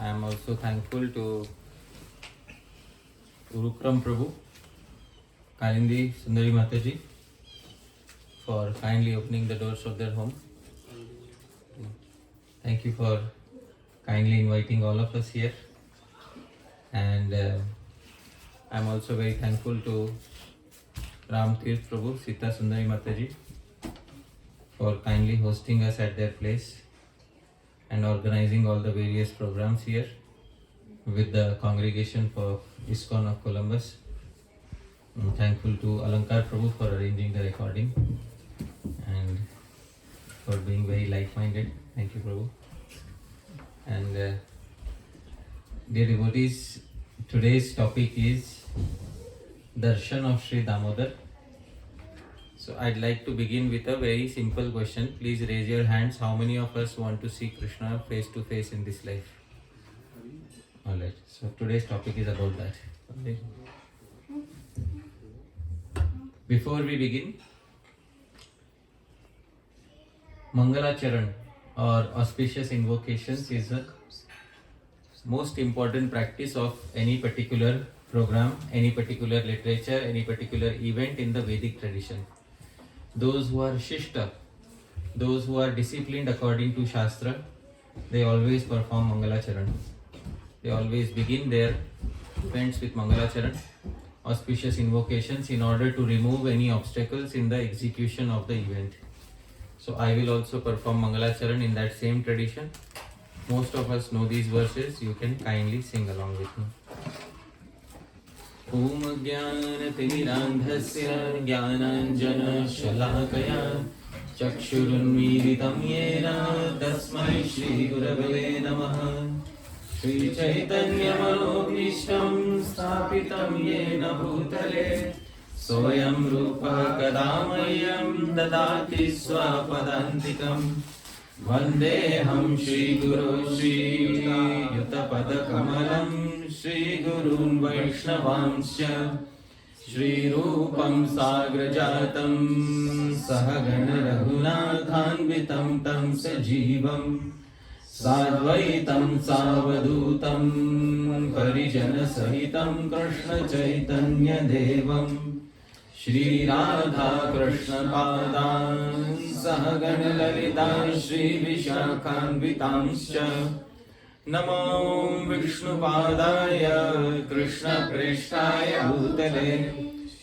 I am also thankful to Prabhu, Kalindi Sundari Mataji, for kindly opening the doors of their home. Thank you for kindly inviting all of us here. And I am also very thankful to Ram Tirth Prabhu, Sita Sundari Mataji, for kindly hosting us at their place and organizing all the various programs here with the congregation for ISKCON of Columbus. I'm thankful to Alankar Prabhu for arranging the recording and for being very like-minded. Thank you, Prabhu. And dear devotees, today's topic is Darshan of Sri Damodar. So I'd like to begin with a very simple question. Please raise your hands. How many of us want to see Krishna face to face in this life? Alright, so today's topic is about that. Okay. Before we begin, Mangalacharan or auspicious invocations is the most important practice of any particular program, any particular literature, any particular event in the Vedic tradition. Those who are Shishta, those who are disciplined according to Shastra, they always perform Mangalacharan. They always begin their events with Mangalacharan, auspicious invocations, in order to remove any obstacles in the execution of the event. So I will also perform Mangalacharan in that same tradition. Most of us know these verses. You can kindly sing along with me. Om Jnanatirandhasya Jnananjana Shalakaya Chakshurunmilitam Yena Tasmai Shri Gurave Namaha. Shri Chaitanya Manobhishtam Sthapitam Yena Bhutale Soyam Rūpa Kadamayam Dadati Swapadantikam Vandeham Shri Guru Shri Yutapada Kamalam Shri Gurun Vaishnavamsya Shri Rūpam Sagrajatam Sahagana Raghunathanvitam Tam Sajivam Sadvaitam Savadutam Parijana Sahitam Krishna Chaitanya Devam Shri Radha Krishna Padan Sahagana Lalita Shri Vishakhanvitamscha Namo Vishnu Padaya Krishna Preshtaya Bhutale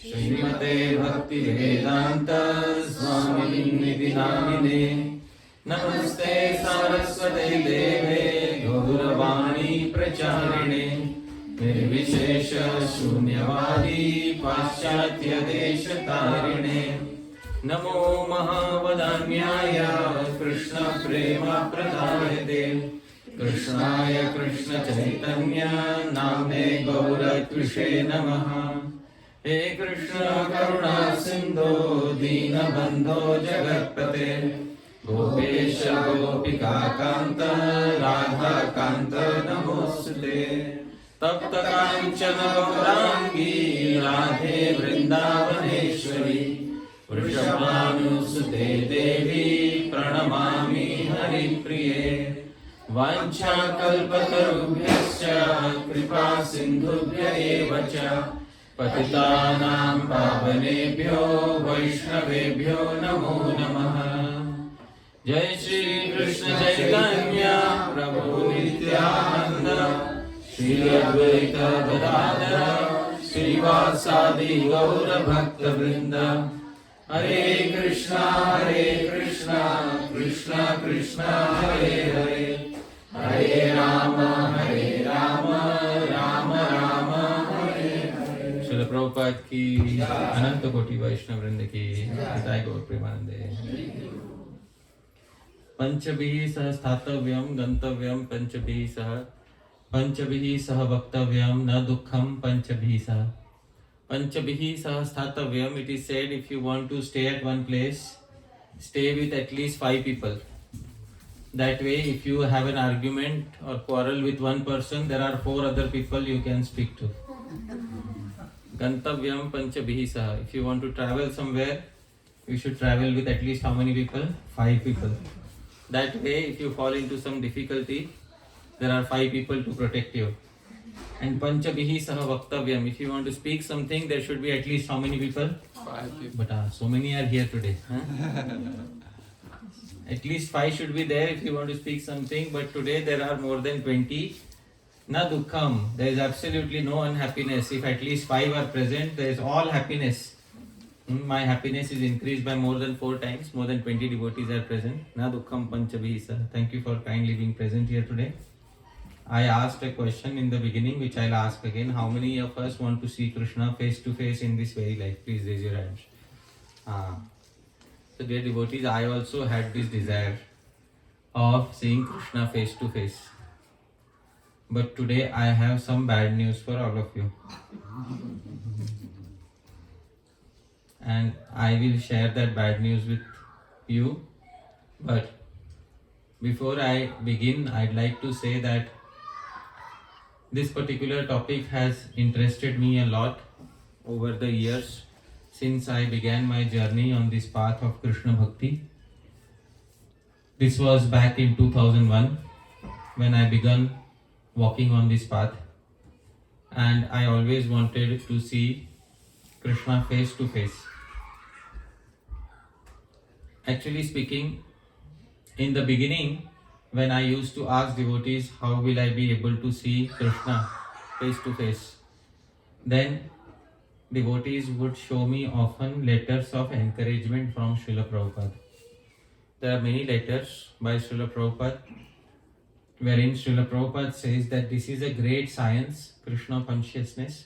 Srimate Bhakti Vedanta Swami Nidhi Namine Namaste Saraswate Deve Gauravani Pracharine Nirvishesha Shunyavadi Paschatya Desha Tarine Namo Mahavadanyaya Krishna Prema Pradayate Krishnaya Krishna Chaitanya Namne Gauratvishe Namaha. He Krishna Karuna Sindhu Dīnabandho Jagatpate Gopesha Gopika Kanta Radha Kanta Namostute Tapta Kanchana Gaurangi Radhe Vrindavaneshwari Vrishabhanusute Devi Pranamami Haripriye Vancha Kalpatarubhyascha Kripa Sindhubhya Evacha Patitanam Pavanebhyo Vaishnavebhyo Namo Namaha. Jai Shri Krishna Chaitanya Prabhu Nityananda Shri Advaita Gadadhara Shri Vasadi Gaura Bhakta Vrinda. Hare Krishna Krishna Krishna Hare Hare Hare Rama Rama Rama Hare Hare. Srila Prabhupada ki Ananta Koti Vaishnava Vrinda ki Jai Gaur Premanande. Panchabhi sah sthathavyam gantavyam panchabhi sah vaktavyam na dukkham panchabhi sah. Panchabhi sah sthathavyam, it is said, if you want to stay at one place, stay with at least 5 people. That way, if you have an argument or quarrel with one person, there are 4 other people you can speak to. Gantavyam panchabhi sah. If you want to travel somewhere, you should travel with at least how many people? 5 people. That way, if you fall into some difficulty, there are 5 people to protect you. And Panchabihi Saha Vaktavyam. If you want to speak something, there should be at least how many people? 5 people. But so many are here today. At least 5 should be there if you want to speak something. But today there are more than 20. Na dukkham. There is absolutely no unhappiness. If at least 5 are present, there is all happiness. My happiness is increased by more than 4 times. More than 20 devotees are present. Na dukkham Panchabihi Saha. Thank you for kindly being present here today. I asked a question in the beginning, which I'll ask again. How many of us want to see Krishna face to face in this very life? Please raise your hands. So dear devotees, I also had this desire of seeing Krishna face to face. But today I have some bad news for all of you. And I will share that bad news with you. But before I begin, I'd like to say that this particular topic has interested me a lot over the years since I began my journey on this path of Krishna Bhakti. This was back in 2001 when I began walking on this path, and I always wanted to see Krishna face to face. Actually speaking, in the beginning, when I used to ask devotees, how will I be able to see Krishna face to face, then devotees would show me often letters of encouragement from Srila Prabhupada. There are many letters by Srila Prabhupada, wherein Srila Prabhupada says that this is a great science, Krishna consciousness.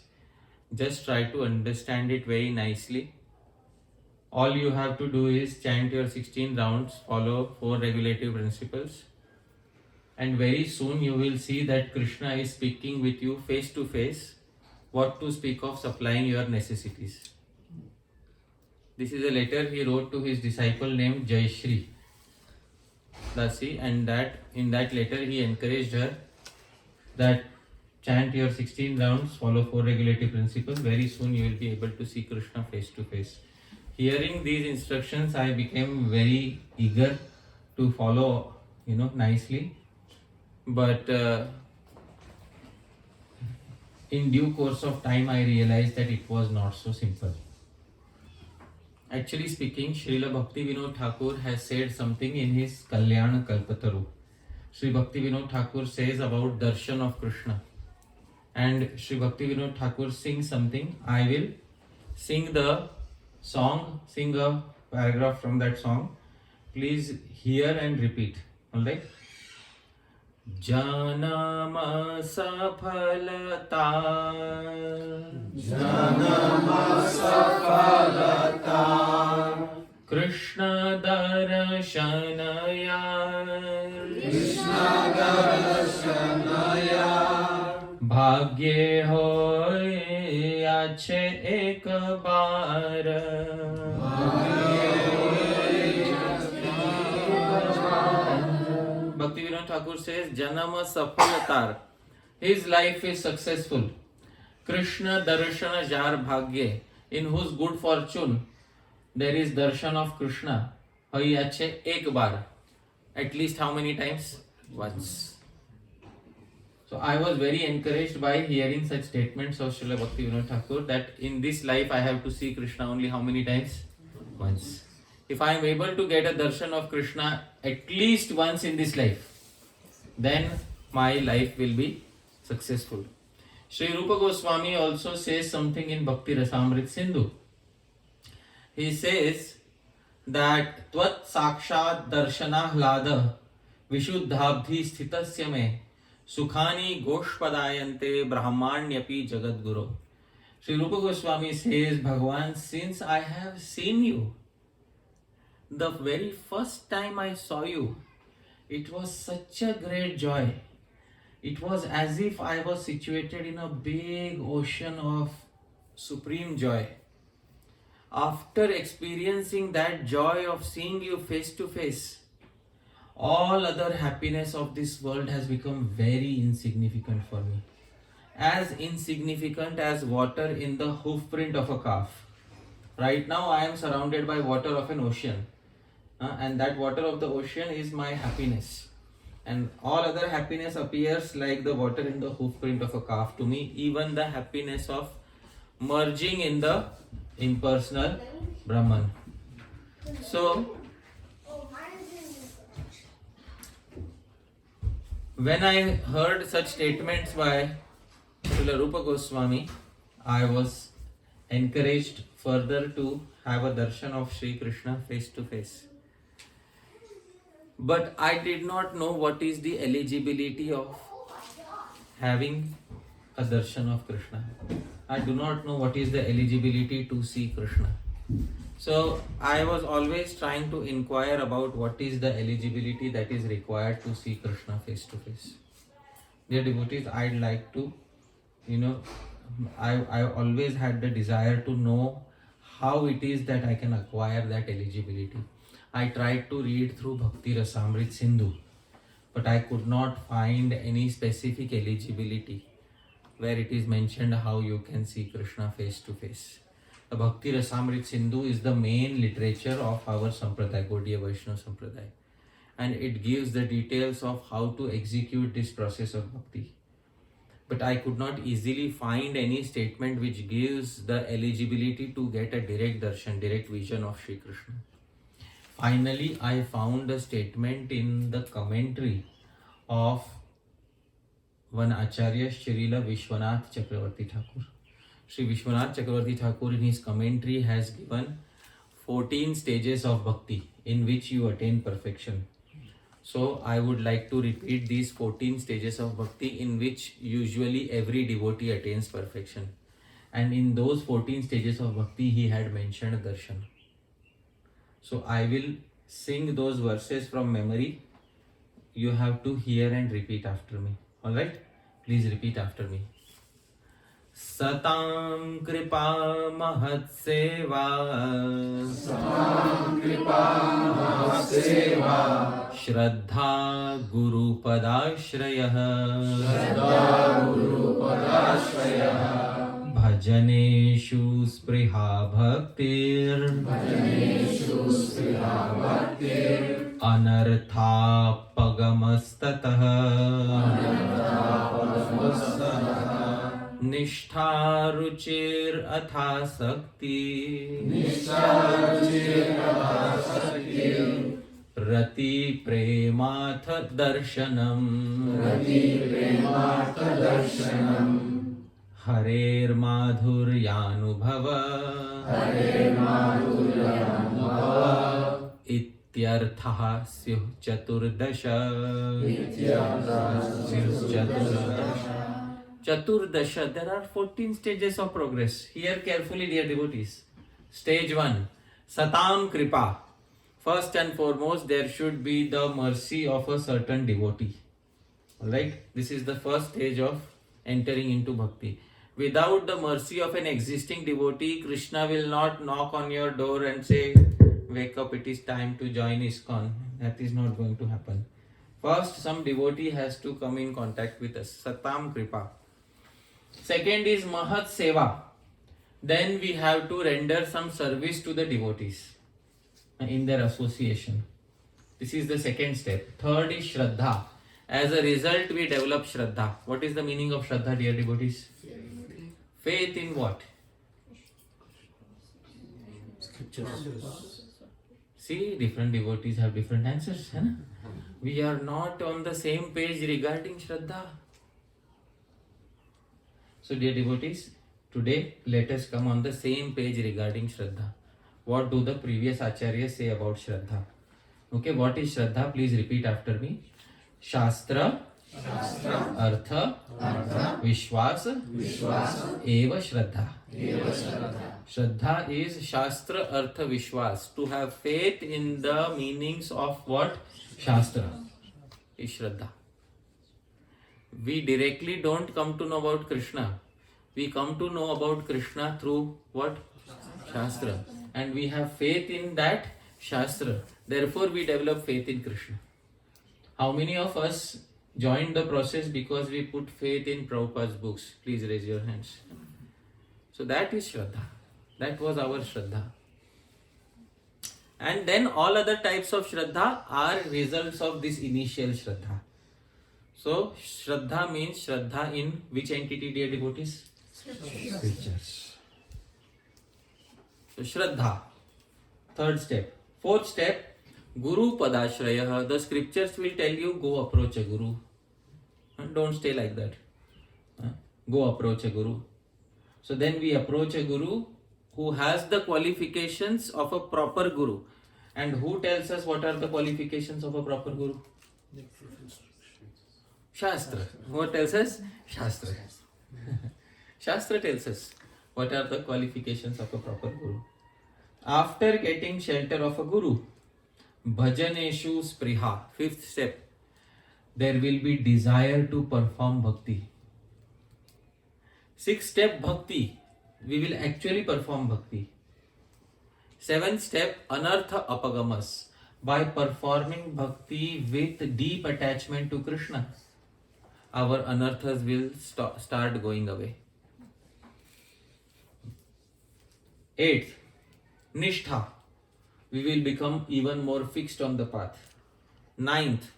Just try to understand it very nicely. All you have to do is chant your 16 rounds, follow 4 regulative principles, and very soon you will see that Krishna is speaking with you face to face, what to speak of supplying your necessities. This is a letter he wrote to his disciple named Jayashree Dasi, and that in that letter he encouraged her that chant your 16 rounds, follow 4 regulative principles, very soon you will be able to see Krishna face to face. Hearing these instructions, I became very eager to follow, nicely. But in due course of time, I realized that it was not so simple. Actually speaking, Srila Bhakti Vinod Thakur has said something in his Kalyana Kalpataru. Sri Bhakti Vinod Thakur says about darshan of Krishna. And Sri Bhakti Vinod Thakur sings something. I will sing the song, sing a paragraph from that song. Please hear and repeat. Alright? Janam safalata, Janam safalata, Krishna darshanaya, Krishna darshanaya, Bhagye hoy ache ek baar, Bhakti Vinod Thakur says, Janama Safalatar. His life is successful. Krishna Darshana Jar Bhagye. In whose good fortune there is darshan of Krishna. Hoy ache ek bar. At least how many times? Once. So I was very encouraged by hearing such statements of Srila Bhakti Vinod Thakur that in this life I have to see Krishna only how many times? Once. If I am able to get a darshan of Krishna at least once in this life, then my life will be successful. Sri Rūpa Gosvāmī also says something in Bhakti Rasamrit Sindhu. He says that Tvat Sakshat Darshana Hlada Vishuddhabdhi Sthitasya Me Sukhani Goshpadayante Brahmanyapi Jagadguru. Sri Rūpa Gosvāmī says, Bhagavan, since I have seen you, the very first time I saw you, it was such a great joy. It was as if I was situated in a big ocean of supreme joy. After experiencing that joy of seeing you face to face, all other happiness of this world has become very insignificant for me. As insignificant as water in the hoof print of a calf. Right now I am surrounded by water of an ocean. And that water of the ocean is my happiness. And all other happiness appears like the water in the hoof print of a calf to me. Even the happiness of merging in the impersonal Brahman. So, when I heard such statements by Śrīla Rūpa Gosvāmī, I was encouraged further to have a darshan of Sri Krishna face to face. But I did not know what is the eligibility of having a darshan of Krishna. I do not know what is the eligibility to see Krishna. So I was always trying to inquire about what is the eligibility that is required to see Krishna face to face. Dear devotees, I'd like to, I always had the desire to know how it is that I can acquire that eligibility. I tried to read through Bhakti Rasamrit Sindhu, but I could not find any specific eligibility where it is mentioned how you can see Krishna face to face. The Bhakti Rasamrit Sindhu is the main literature of our Sampradaya, Gaudiya Vaishnava Sampradaya, and it gives the details of how to execute this process of bhakti. But I could not easily find any statement which gives the eligibility to get a direct darshan, direct vision of Shri Krishna. Finally, I found a statement in the commentary of one Acharya, Śrīla Vishwanath Chakravarti Thakur. Sri Vishwanath Chakravarti Thakur in his commentary has given 14 stages of bhakti in which you attain perfection. So I would like to repeat these 14 stages of bhakti in which usually every devotee attains perfection. And in those 14 stages of bhakti he had mentioned darshan. So I will sing those verses from memory. You have to hear and repeat after me. Alright? Please repeat after me. Satam kripa mahat seva. Satam kripa mahat seva. Shraddha guru padashrayah. Shraddha guru padashrayah. Bhajaneshu spriha bhaktir. Bhajaneshu spriha bhaktir. Anartha pagamastatah. Anartha pagamastatah. Nishtha ruchir atha sakti. Nishtha ruchir atha sakti. Rati premath darshanam. Rati premath darshanam. Harer madhuryanubhava. Harer madhuryanubhava. Ityartha syuh chaturdasha. Ityartha syuh chaturdasha. Chaturdasha, there are 14 stages of progress. Hear carefully, dear devotees. Stage 1, Satam Kripa. First and foremost, there should be the mercy of a certain devotee. Alright, this is the first stage of entering into bhakti. Without the mercy of an existing devotee, Krishna will not knock on your door and say, wake up, it is time to join ISKCON. That is not going to happen. First, some devotee has to come in contact with us. Satam Kripa. Second is Mahat Seva. Then we have to render some service to the devotees in their association. This is the second step. Third is Shraddha. As a result, we develop Shraddha. What is the meaning of Shraddha, dear devotees? Faith in what? See, different devotees have different answers. Hai na? We are not on the same page regarding Shraddha. So, dear devotees, today let us come on the same page regarding Shraddha. What do the previous acharyas say about Shraddha? Okay, what is Shraddha? Please repeat after me. Shastra, Artha, Vishwas, Eva Shraddha. Shraddha is Shastra, Artha, Vishwas. To have faith in the meanings of what? Shastra is Shraddha. We directly don't come to know about Krishna. We come to know about Krishna through what? Shastra. And we have faith in that Shastra. Therefore, we develop faith in Krishna. How many of us joined the process because we put faith in Prabhupada's books? Please raise your hands. So that is Shraddha. That was our Shraddha. And then all other types of Shraddha are results of this initial Shraddha. So Shraddha means Shraddha in which entity, dear devotees? Scriptures. So Shraddha, third step. Fourth step, Guru Padashraya. The scriptures will tell you, go approach a Guru. Don't stay like that. Go approach a Guru. So then we approach a Guru who has the qualifications of a proper Guru. And who tells us what are the qualifications of a proper Guru? Shastra. What tells us? Shastra. Shastra tells us what are the qualifications of a proper Guru. After getting shelter of a Guru, bhajaneshu spriha, fifth step, there will be desire to perform bhakti. Sixth step, bhakti. We will actually perform bhakti. Seventh step, anartha apagamas. By performing bhakti with deep attachment to Krishna, our anarthas will start going away. Eighth, nishtha. We will become even more fixed on the path. Ninth,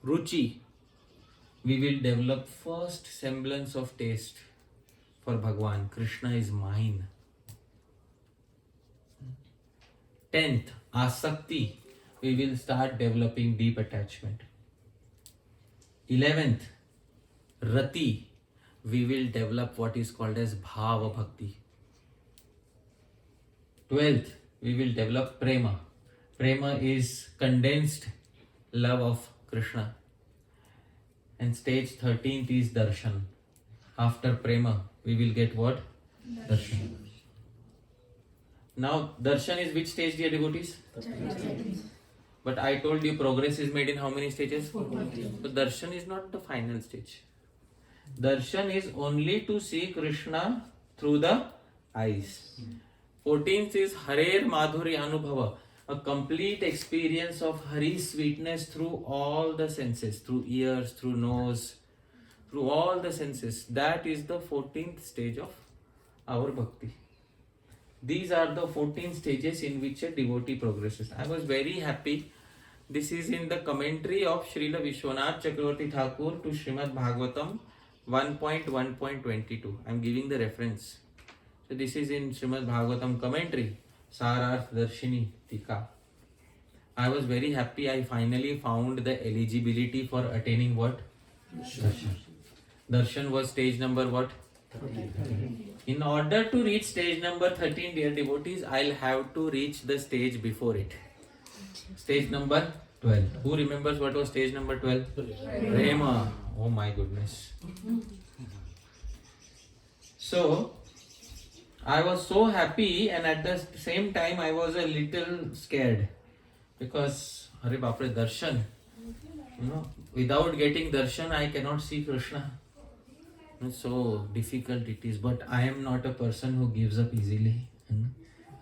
ruchi. We will develop first semblance of taste for Bhagwan. Krishna is mine. 10th, asakti. We will start developing deep attachment. 11th, rati. We will develop what is called as bhava bhakti. 12th, we will develop prema. Prema is condensed love of Krishna. And stage 13th is darshan. After prema, we will get what? Darshan. Now, darshan is which stage, dear devotees? But I told you progress is made in how many stages? 14. So darshan is not the final stage. Darshan is only to see Krishna through the eyes. 14th is Harer Madhuri Anubhava, a complete experience of Hari's sweetness through all the senses, through ears, through nose, through all the senses. That is the 14th stage of our bhakti. These are the 14 stages in which a devotee progresses. I was very happy. This is in the commentary of Śrīla Vishwanath Chakravarti Thakur to Srimad Bhagavatam 1.1.22. I am giving the reference. So this is in Srimad Bhagavatam commentary, Sararth Darshini Tika. I was very happy I finally found the eligibility for attaining what? Darshan. Darshan was stage number what? 13. In order to reach stage number 13, dear devotees, I'll have to reach the stage before it. Stage number 12. Who remembers what was stage number 12? Prema. Oh my goodness. So, I was so happy and at the same time I was a little scared. Because, Hare Bapre, darshan. Without getting darshan, I cannot see Krishna. So difficult it is, but I am not a person who gives up easily.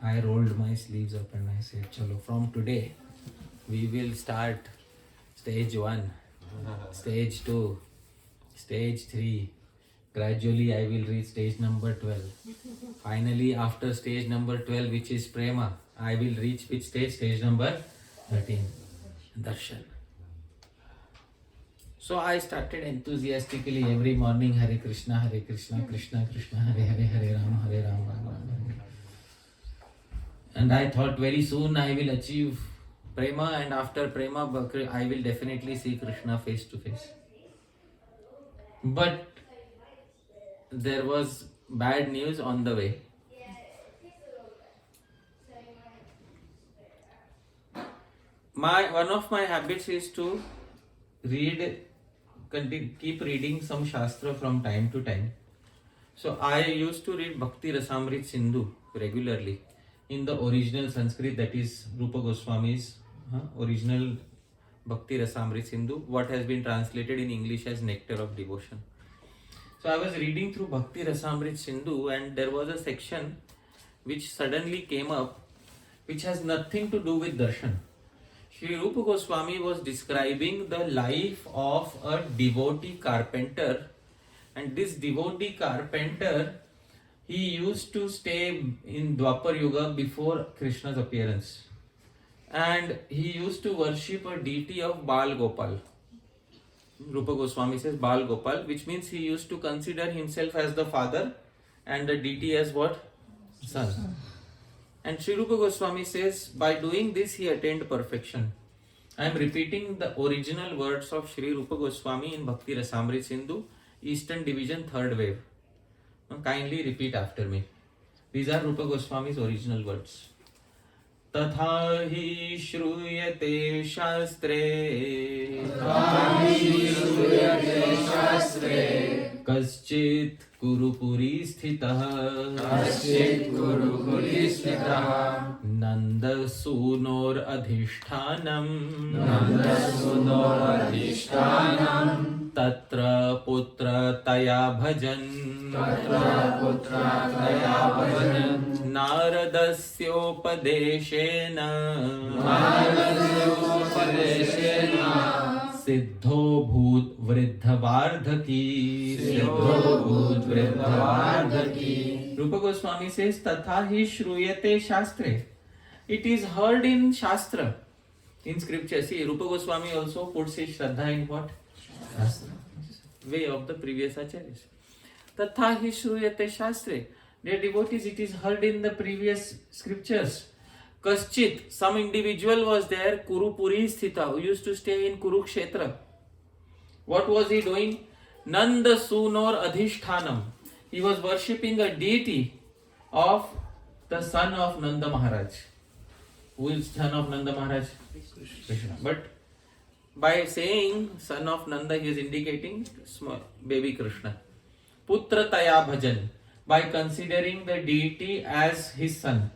I rolled my sleeves up and I said, Chalo, from today we will start stage 1, stage 2, stage 3. Gradually I will reach stage number 12. Finally, after stage number 12, which is prema, I will reach which stage? Stage number 13, darshan. So I started enthusiastically every morning, Hare Krishna, Krishna Krishna, Hare Hare, Hare Rama, Rama Rama. And I thought very soon I will achieve prema, and after prema, I will definitely see Krishna face to face. But there was bad news on the way. One of my habits is to keep reading some Shastra from time to time. So I used to read Bhakti Rasamrit Sindhu regularly in the original Sanskrit, that is Rūpa Gosvāmī's original Bhakti Rasamrit Sindhu, what has been translated in English as Nectar of Devotion. So I was reading through Bhakti Rasamrit Sindhu and there was a section which suddenly came up which has nothing to do with darshan. Shri Rūpa Gosvāmī was describing the life of a devotee carpenter, and this devotee carpenter, he used to stay in Dwapar Yuga before Krishna's appearance, and he used to worship a deity of Bal Gopal. Rūpa Gosvāmī says Bal Gopal, which means he used to consider himself as the father and the deity as what? Son. And Sri Rūpa Gosvāmī says by doing this he attained perfection. I am repeating the original words of Sri Rūpa Gosvāmī in Bhakti Rasamrita Sindhu, Eastern Division, 3rd wave. Now, kindly repeat after me. These are Rūpa Gosvāmī's original words. तथा हि श्रूयते शास्त्रे कश्चित् कुरुपुरी स्थितः नन्दसूनोरधिष्ठानम् तत्र पुत्रतया भजन् नारदस्योपदेशेन सिद्धो भूत वृद्धवार्धकी. Rupa Goswami says tatha hi shruyate shastre. It is heard in Shastra, in scripture. See, Rupa Goswami also puts his Shraddha in what? Shastra. Way of the previous acharyas. Tatha hi shruyate shastre. Dear devotees, it is heard in the previous scriptures. Kaschit, some individual was there, Kurupuri Sthita, who used to stay in Kurukshetra. What was he doing? Nanda Sunor Adhishthanam. He was worshipping a deity of the son of Nanda Maharaj. Who is son of Nanda Maharaj? Krishna. But by saying son of Nanda, he is indicating small baby Krishna. Putra Taya Bhajan. By considering the deity as his son.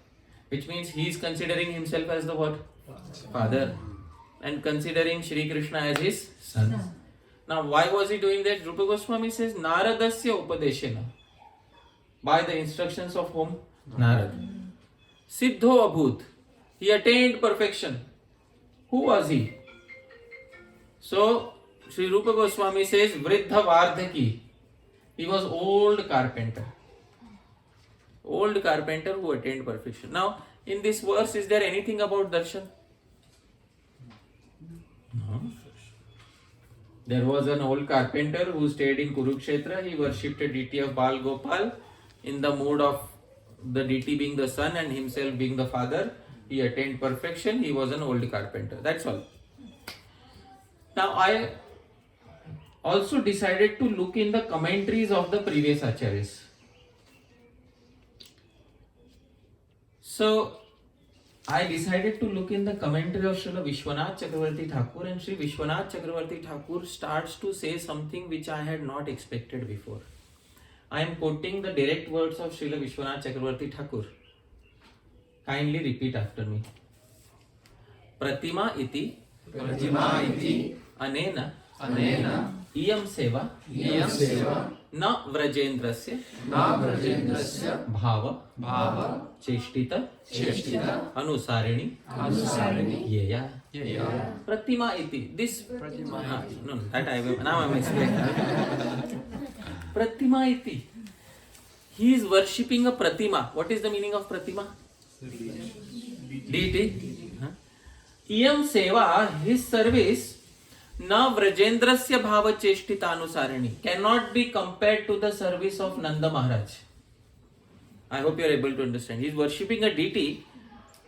Which means he is considering himself as the what? Father. And considering Shri Krishna as his son. Now why was he doing that? Rupa Goswami says Naradasya Upadeshena. By the instructions of whom? Narad. Siddho Abhut. He attained perfection. Who was he? So Sri Rupa Goswami says Vriddha Vardhaki. He was old carpenter. Old carpenter who attained perfection. Now, in this verse, is there anything about darshan? No. There was an old carpenter who stayed in Kurukshetra. He worshipped a deity of Bal Gopal in the mood of the deity being the son and himself being the father. He attained perfection. He was an old carpenter. That's all. Now, I also decided to look in the commentaries of the previous acharyas. So, I decided to look in the commentary of Srila Vishwanath Chakravarti Thakur, and Sri Vishwanath Chakravarti Thakur starts to say something which I had not expected before. I am quoting the direct words of Srila Vishwanath Chakravarti Thakur. Kindly repeat after me. Pratima iti anena iyam seva na vrajendrasya bhava cheshtita anusarini yeya. Pratima iti. This Pratima. No, that I will. Now I am explaining. Pratima iti. He is worshipping a Pratima. What is the meaning of Pratima? Deity. Iyam seva, his service, na vrajendrasya bhava cheshtita anusarani, cannot be compared to the service of Nanda Maharaj. I hope you are able to understand. He is worshipping a deity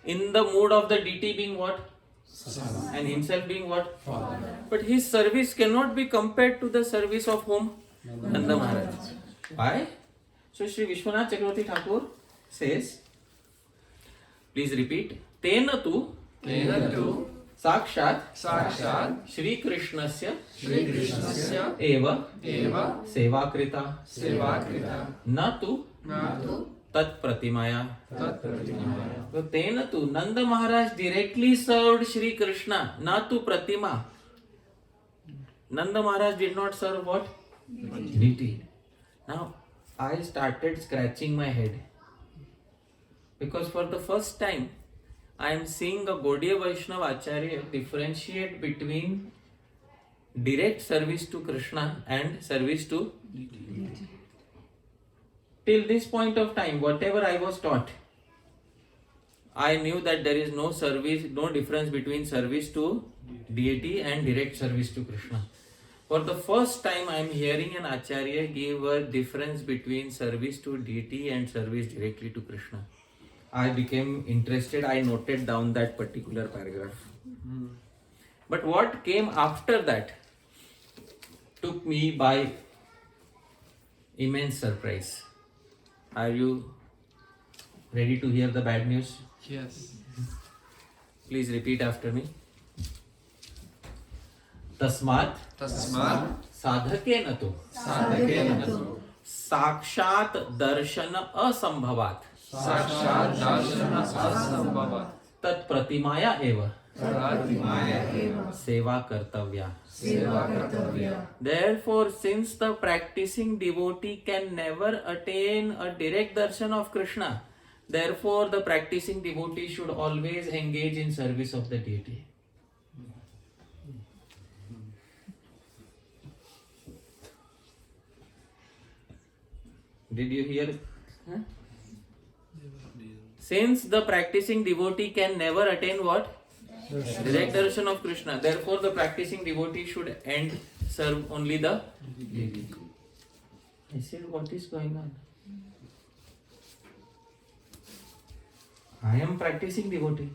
in the mood of the deity being what? Son. And himself being what? Father. But his service cannot be compared to the service of whom? Nanda Maharaj. Why? So Sri Vishwanath Chakravarti Thakur says, please repeat, Tena tu साक्षात् श्री कृष्णस्य एव सेवाकृता न तु तत्प्रतिमाया. So तेन तु Nanda Maharaj directly served Shri Krishna, na tu pratima. Nanda Maharaj did not serve what? Deity. Now I started scratching my head because for the first time I am seeing a Gaudiya Vaishnava Acharya differentiate between direct service to Krishna and service to deity. Till this point of time, whatever I was taught, I knew that there is no service, no difference between service to deity and direct service to Krishna. For the first time I am hearing an Acharya give a difference between service to deity and service directly to Krishna. I became interested. I noted down that particular paragraph. But what came after that took me by immense surprise. Are you ready to hear the bad news? Yes. Please repeat after me. Tasmat Tasmat sadhaken to sadhaken sakshat darshana asambhavat sakshat darshana asambhavat tat pratimaya eva pratimaya eva seva kartavya. seva kartavya. Therefore, since the practicing devotee can never attain a direct darshan of Krishna, therefore the practicing devotee should always engage in service of the deity. Did you hear? Huh? Since the practicing devotee can never attain what? Direct darshan of Krishna. Therefore, the practicing devotee should serve only the deity. I said, what is going on? I am practicing devotee.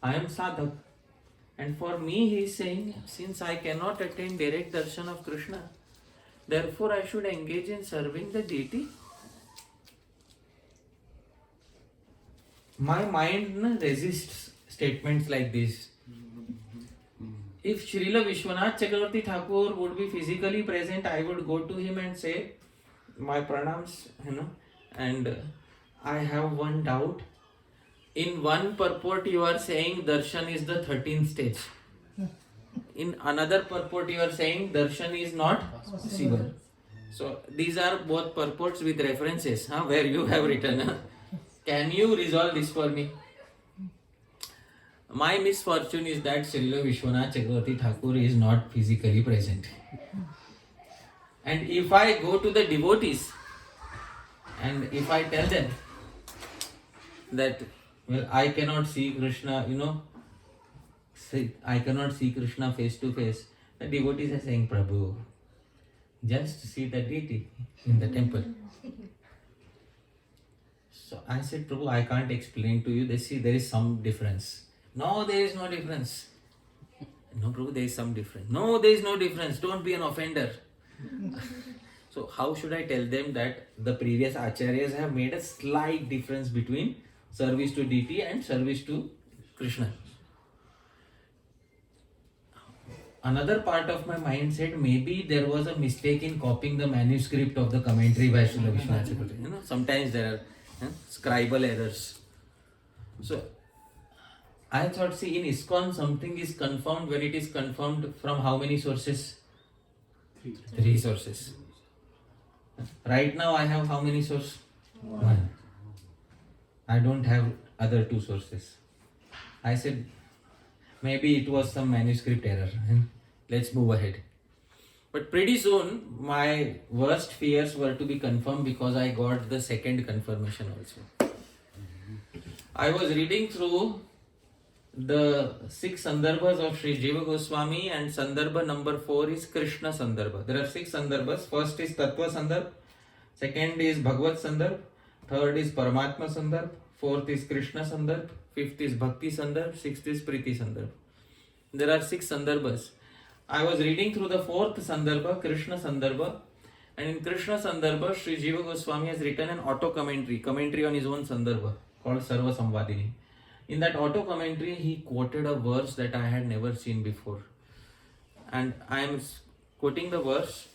I am sadhak. And for me, he is saying, since I cannot attain direct darshan of Krishna, therefore I should engage in serving the deity. My mind resists statements like this. If Śrīla Vishwanath Chakravarti Thakur would be physically present, I would go to him and say, my pranams, and I have one doubt. In one purport you are saying darshan is the 13th stage. In another purport you are saying darshan is not possible. So these are both purports with references where you have written. Can you resolve this for me? My misfortune is that Śrīla Vishwanath Chakravarti Thakur is not physically present. And if I go to the devotees and if I tell them that, well, I cannot see Krishna, I cannot see Krishna face to face, the devotees are saying, Prabhu, just see the deity in the temple. So I said, Prabhu, I can't explain to you. They see there is some difference. No, there is no difference. No, Prabhu, there is some difference. No, there is no difference. Don't be an offender. So how should I tell them that the previous acharyas have made a slight difference between service to deity and service to Krishna? Another part of my mind said maybe there was a mistake in copying the manuscript of the commentary by Śrīla Vishwanath Chakravarti. Sometimes there are scribal errors. So I thought, see, in ISKCON something is confirmed when it is confirmed from how many sources? Three sources. Right now I have how many sources? One. I don't have other two sources. I said, maybe it was some manuscript error. Let's move ahead. But pretty soon, my worst fears were to be confirmed because I got the second confirmation also. I was reading through the 6 sandarbhas of Sri Jiva Gosvāmī and sandarbha number 4 is Krishna sandarbha. There are 6 sandarbhas. First is Tattva sandarbha, second is Bhagavad sandarbha, third is Paramatma sandarbha, fourth is Krishna sandarbha, fifth is Bhakti sandarbha, sixth is Priti sandarbha. There are 6 sandarbhas. I was reading through the 4th sandarbha, Krishna sandarbha, and in Krishna sandarbha, Sri Jiva Gosvāmī has written an auto commentary on his own sandarbha called Sarva Samvadini. In that auto commentary, he quoted a verse that I had never seen before. And I am quoting the verse.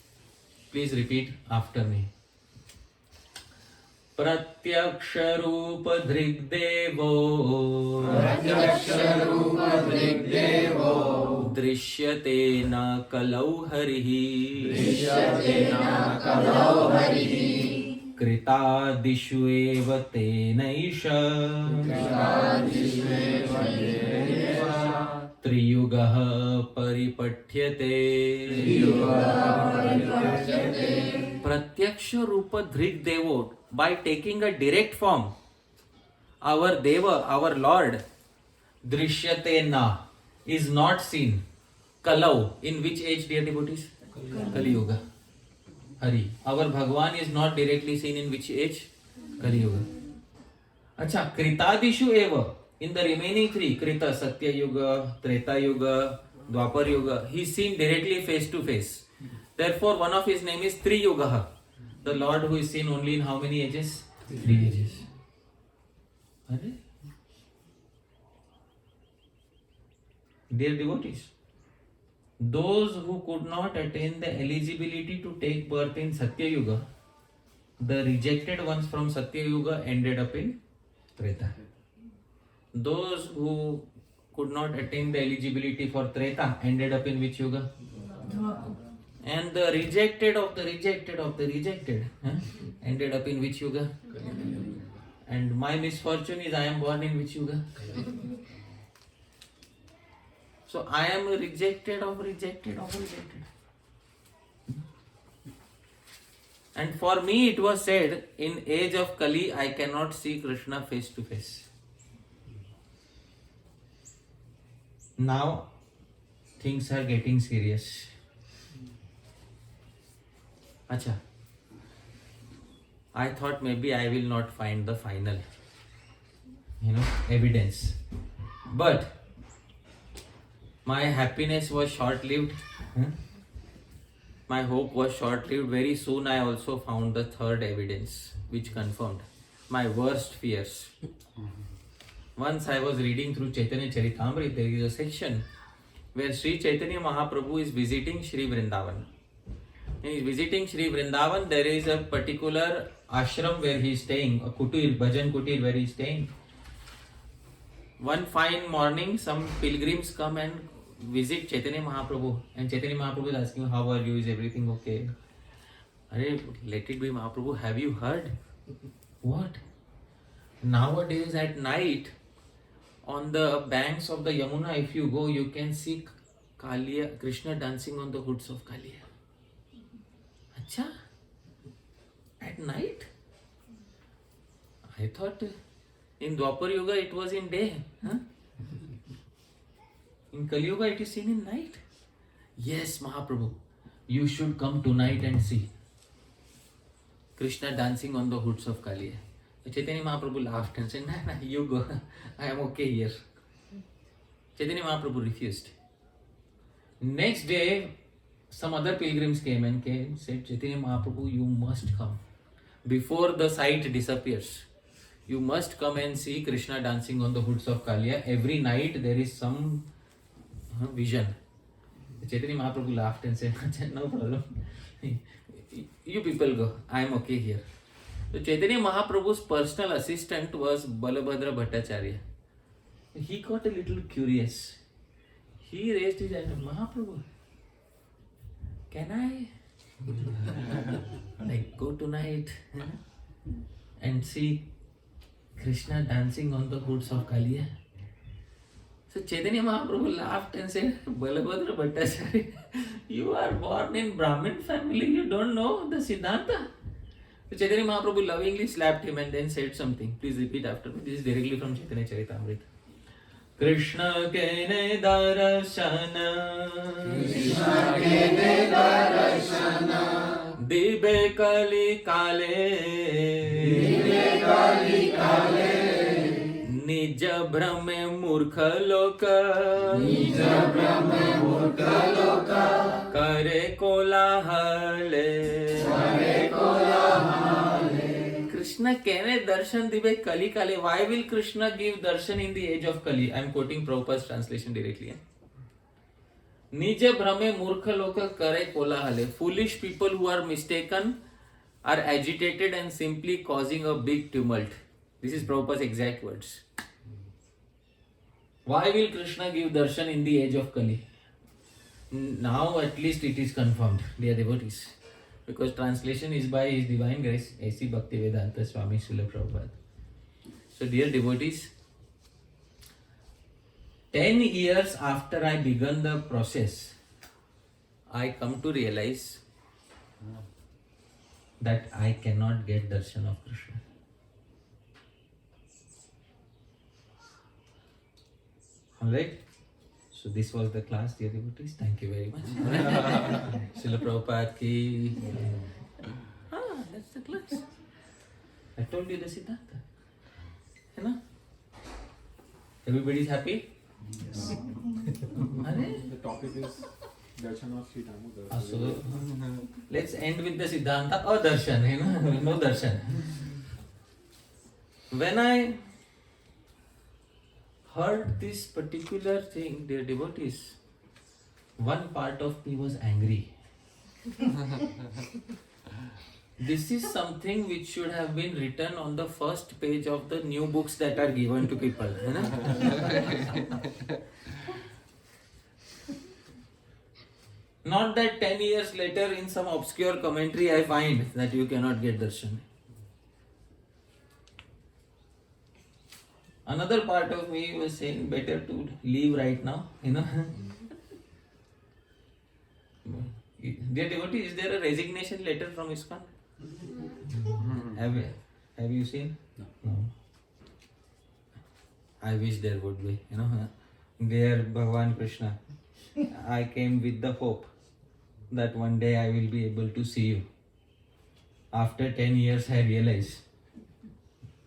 Please repeat after me. Pratyaksha Rūpa Drigdevo Drishyate na kalau harihi Kritadishu eva tenaisha Triyugaha paripathyate Pratyaksha Rūpa Drigdevo. By taking a direct form, our Deva, our Lord, Drishyate na, is not seen. Kalau, in which age, dear devotees? Kali Yuga. Hari. Our Bhagwan is not directly seen in which age? Kali Yuga. Acha, Kritadishu eva. In the remaining three, Krita, Satya Yuga, Treta Yuga, Dwapar Yuga, he is seen directly face to face. Therefore, one of his name is Tri Yugaha. The Lord who is seen only in how many ages? 3 ages. Are? Dear devotees, those who could not attain the eligibility to take birth in Satya Yuga, the rejected ones from Satya Yuga ended up in Treta. Those who could not attain the eligibility for Treta ended up in which Yuga? And the rejected of the rejected of the rejected ended up in which Yuga? And my misfortune is I am born in which Yuga? So I am rejected of rejected of rejected. And for me it was said, in age of Kali I cannot see Krishna face to face. Now things are getting serious. Acha. I thought maybe I will not find the final, evidence. But my happiness was short-lived. My hope was short-lived. Very soon I also found the third evidence which confirmed my worst fears. Once I was reading through Chaitanya Charitamrita, there is a section where Sri Chaitanya Mahaprabhu is visiting Sri Vrindavan. When he is visiting Sri Vrindavan, there is a particular ashram where he is staying, a kutir, bhajan kutir where he is staying. One fine morning, some pilgrims come and visit Chaitanya Mahaprabhu, and Chaitanya Mahaprabhu is asking, how are you, is everything okay? Arey, let it be Mahaprabhu, have you heard? What? Nowadays at night, on the banks of the Yamuna, if you go, you can see Kaliya, Krishna dancing on the hoods of Kaliya. Acha? At night? I thought in Dwapar Yuga it was in day. In Kali Yuga it is seen in night. Yes, Mahaprabhu, you should come tonight and see Krishna dancing on the hoods of Kaliya. Chaitanya Mahaprabhu laughed and said, nah, you go, I am okay here. Chaitanya Mahaprabhu refused. Next day, some other pilgrims came and said, Chaitanya Mahaprabhu, you must come. Before the sight disappears, you must come and see Krishna dancing on the hoods of Kaliya. Every night there is some vision. Chaitanya Mahaprabhu laughed and said, no problem. You people go, I am okay here. So Chaitanya Mahaprabhu's personal assistant was Balabhadra Bhattacharya. He got a little curious. He raised his hand, Mahaprabhu, can I go tonight and see Krishna dancing on the hoods of Kaliya? So Chaitanya Mahaprabhu laughed and said, Balabhadra Bhattacharya, you are born in Brahmin family, you don't know the Siddhanta. So Chaitanya Mahaprabhu lovingly slapped him and then said something. Please repeat after me. This is directly from Chaitanya Charitamrita. Krishna kene darashana, Krishna kene darashana, dibe kali kale, dibe kali kale, nija brahme murkha loka, nija brahme murkha loka, kare kolahale, kare kolahale. Krishna kene darshan dibe kali kale. Why will Krishna give darshan in the age of Kali? I am quoting Prabhupada's translation directly. Nija brahme murkha loka kare kolahale. Foolish people who are mistaken are agitated and simply causing a big tumult. This is Prabhupada's exact words. Why will Krishna give darshan in the age of Kali? Now at least it is confirmed, dear devotees. Because translation is by His Divine Grace, A.C. Bhaktivedanta Swami Śrīla Prabhupada. So dear devotees, 10 years after I began the process, I come to realize that I cannot get darshan of Krishna. Alright? So this was the class, dear devotees. Thank you very much. Srila Prabhupada ki. That's the class. I told you the Siddhanta. You know? Everybody's happy? Yes. The topic is Darshan of Sri Damodar. So let's end with the Siddhanta or Darshan, you know? No Darshan. When I heard this particular thing, dear devotees, one part of me was angry. This is something which should have been written on the first page of the new books that are given to people. You know? Not that 10 years later in some obscure commentary I find that you cannot get darshan. Another part of me was saying better to leave right now, you know. Dear devotee, is there a resignation letter from ISKCON? Have you seen? No. I wish there would be, you know. Dear Bhagavan Krishna, I came with the hope that one day I will be able to see you. After 10 years I realize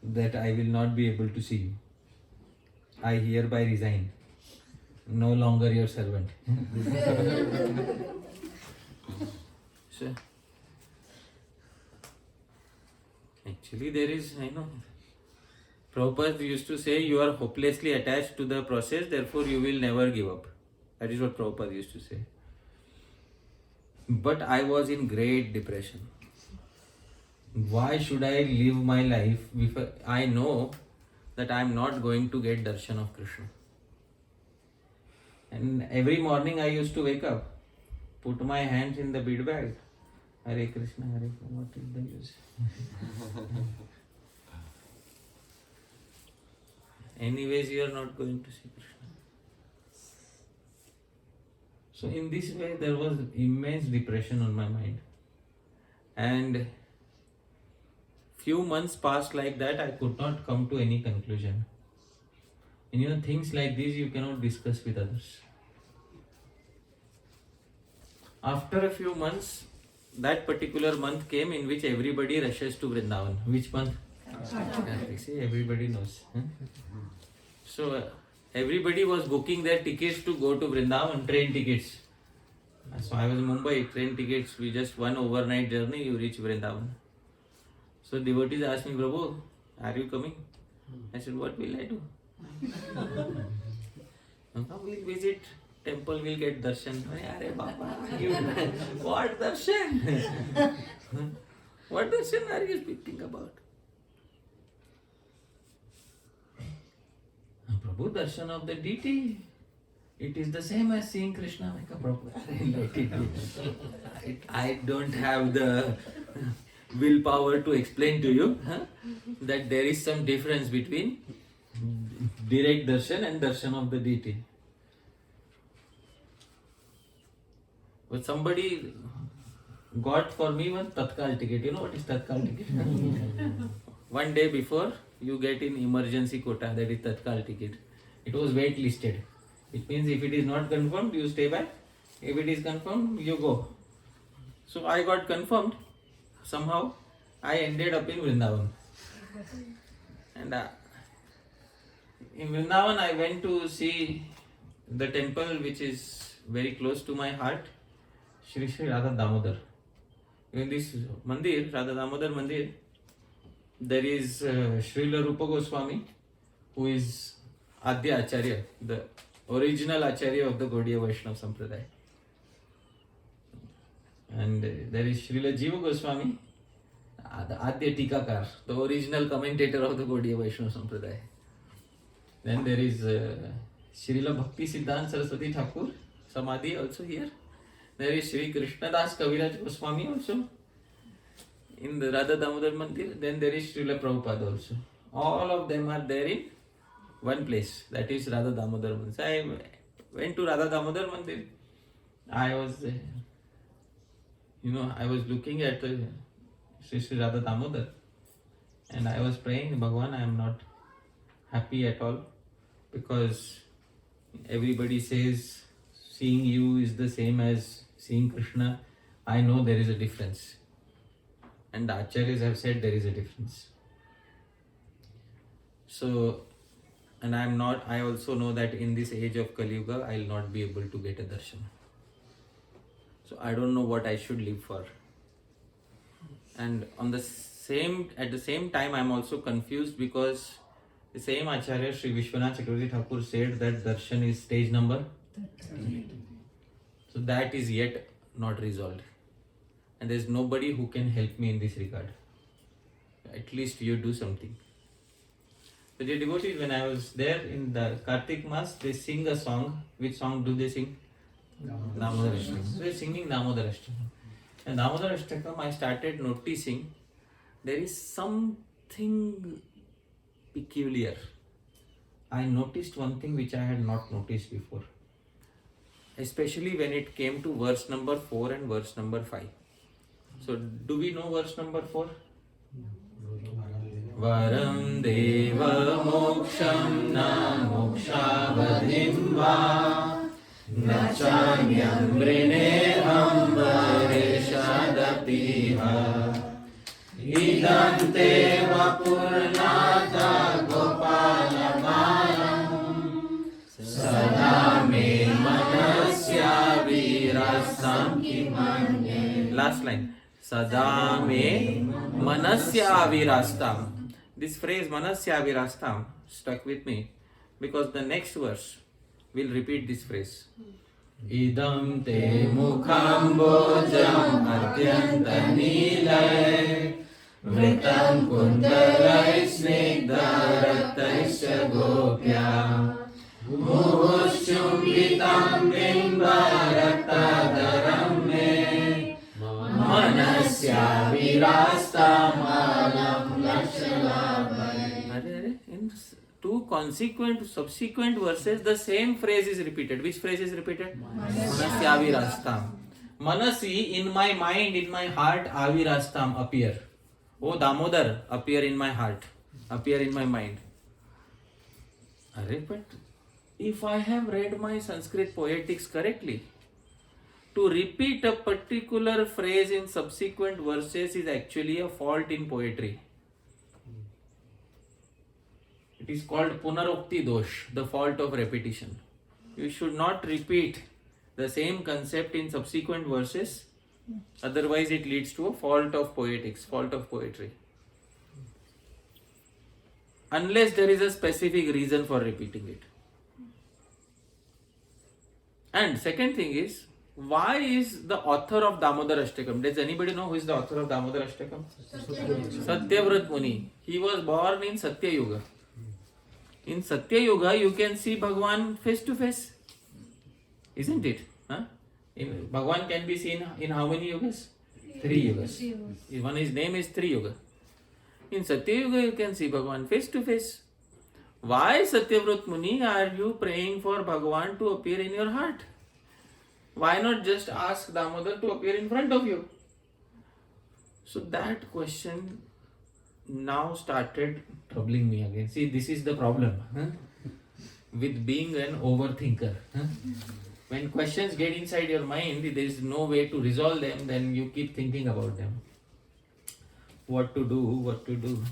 that I will not be able to see you. I hereby resign. No longer your servant. So, actually there is, Prabhupada used to say you are hopelessly attached to the process, therefore you will never give up. That is what Prabhupada used to say. But I was in great depression. Why should I live my life if I know that I am not going to get darshan of Krishna? And every morning I used to wake up, put my hands in the bead bag. Hare Krishna, Hare Krishna, what is the use? Anyways, you are not going to see Krishna. So in this way, there was immense depression on my mind. And few months passed like that, I could not come to any conclusion. And things like this you cannot discuss with others. After a few months, that particular month came in which everybody rushes to Vrindavan. Which month? See, everybody knows. So everybody was booking their tickets to go to Vrindavan, train tickets. So I was in Mumbai, train tickets, we just one overnight journey, you reach Vrindavan. So devotees asked me, Prabhu, are you coming? I said, what will I do? We'll visit temple, we'll get darshan. Arey Baba, what darshan? What darshan are you speaking about? Prabhu, darshan of the deity. It is the same as seeing Krishna. I don't have the willpower to explain to you that there is some difference between direct darshan and darshan of the deity. But somebody got for me one Tatkal ticket. You know what is Tatkal ticket? One day before, you get in emergency quota, that is Tatkal ticket. It was wait listed. It means if it is not confirmed, you stay back. If it is confirmed, you go. So I got confirmed. Somehow, I ended up in Vrindavan. And in Vrindavan, I went to see the temple which is very close to my heart, Shri Radha Damodar. In this mandir, Radha Damodar mandir, there is Śrīla Rūpa Gosvāmī, who is Adya Acharya, the original Acharya of the Gaudiya Vaishnava Sampradaya. And there is Śrīla Jiva Gosvāmī, the Adya Tikakar, the original commentator of the Gaudiya Vaishnava Sampradaya. Then there is Śrīla Bhakti Siddhanta Saraswati Thakur, Samadhi also here. There is Shri Krishnadas Kaviraj Goswami also in the Radha Damodar Mandir. Then there is Srila Prabhupada also. All of them are there in one place, that is Radha Damodar Mandir. So I went to Radha Damodar Mandir. I was looking at Sri Radha Damodar and I was praying, Bhagavan, I am not happy at all because Everybody says seeing you is the same as seeing Krishna. I know there is a difference. And the acharyas have said there is a difference. So, and I also know that in this age of Kali Yuga, I will not be able to get a darshan. So I don't know what I should live for. And at the same time, I am also confused because the same Acharya Sri Vishwanath Chakravarti Thakur said that darshan is stage number 13. So that is yet not resolved. And there is nobody who can help me in this regard. At least you do something. So dear devotees, when I was there in the Kartik Mas, they sing a song. Which song do they sing? Damodar Ashtakam. So they are singing Damodar Ashtakam. And Damodar Ashtakam, I started noticing there is something peculiar. I noticed one thing which I had not noticed before. Especially when it came to verse number 4 and verse number 5. So do we know verse number 4? Varam deva moksham na mokshavadhim va nachanyam vrineham vareshadapiha idante vapurnata gopalamalam sada me manasya virasam kimanye. Last line. Sada me manasya virastam. This phrase manasya virastam stuck with me because the next verse will repeat this phrase. Idam te mukhambojam atyanta nilay vritam kundalay snigdharataisya gopya muhushchumbitam bimbaratadaram me manasya virastam alam lakshalabhay. In two subsequent verses, the same phrase is repeated. Which phrase is repeated? Manasya virastam. Manasi, in my mind, in my heart, avirastam, appear. Oh Damodar, appear in my heart, appear in my mind. But if I have read my Sanskrit poetics correctly, to repeat a particular phrase in subsequent verses is actually a fault in poetry. It is called punarokti dosh, the fault of repetition. You should not repeat the same concept in subsequent verses, otherwise it leads to a fault of poetics, fault of poetry. Unless there is a specific reason for repeating it. And second thing is, why is the author of Damodar Ashtakam? Does anybody know who is the author of Damodar Ashtakam? Satyavrat Muni. He was born in Satya Yuga. In Satya Yuga, you can see Bhagwan face to face. Isn't it? Bhagwan can be seen in how many yugas? 3 yugas. His name is 3 Yuga. In Satya Yuga, you can see Bhagwan face to face. Why, Satyavrat Muni, are you praying for Bhagwan to appear in your heart? Why not just ask Damodar to appear in front of you? So that question now started troubling me again. See, this is the problem with being an overthinker. When questions get inside your mind, there is no way to resolve them, then you keep thinking about them. What to do?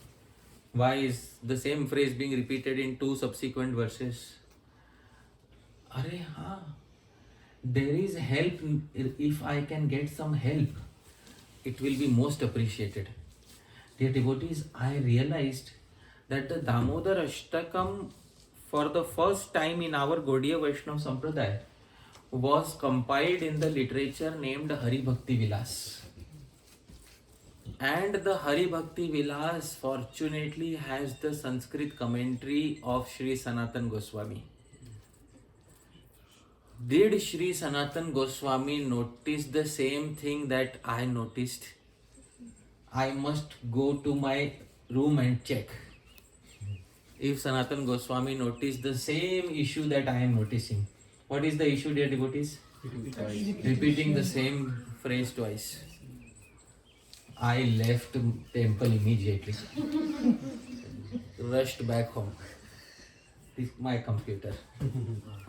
Why is the same phrase being repeated in 2 subsequent verses? There is help. If I can get some help, it will be most appreciated. Dear devotees, I realized that the Damodar Ashtakam for the first time in our Gaudiya Vaishnava Sampradaya was compiled in the literature named Hari Bhakti Vilas. And the Hari Bhakti Vilas fortunately has the Sanskrit commentary of Sri Sanatan Gosvāmī. Did Sri Sanatan Gosvāmī notice the same thing that I noticed? I must go to my room and check if Sanatan Gosvāmī noticed the same issue that I am noticing. What is the issue, dear devotees? Repeating the same phrase twice. I left temple immediately. Rushed back home. my computer.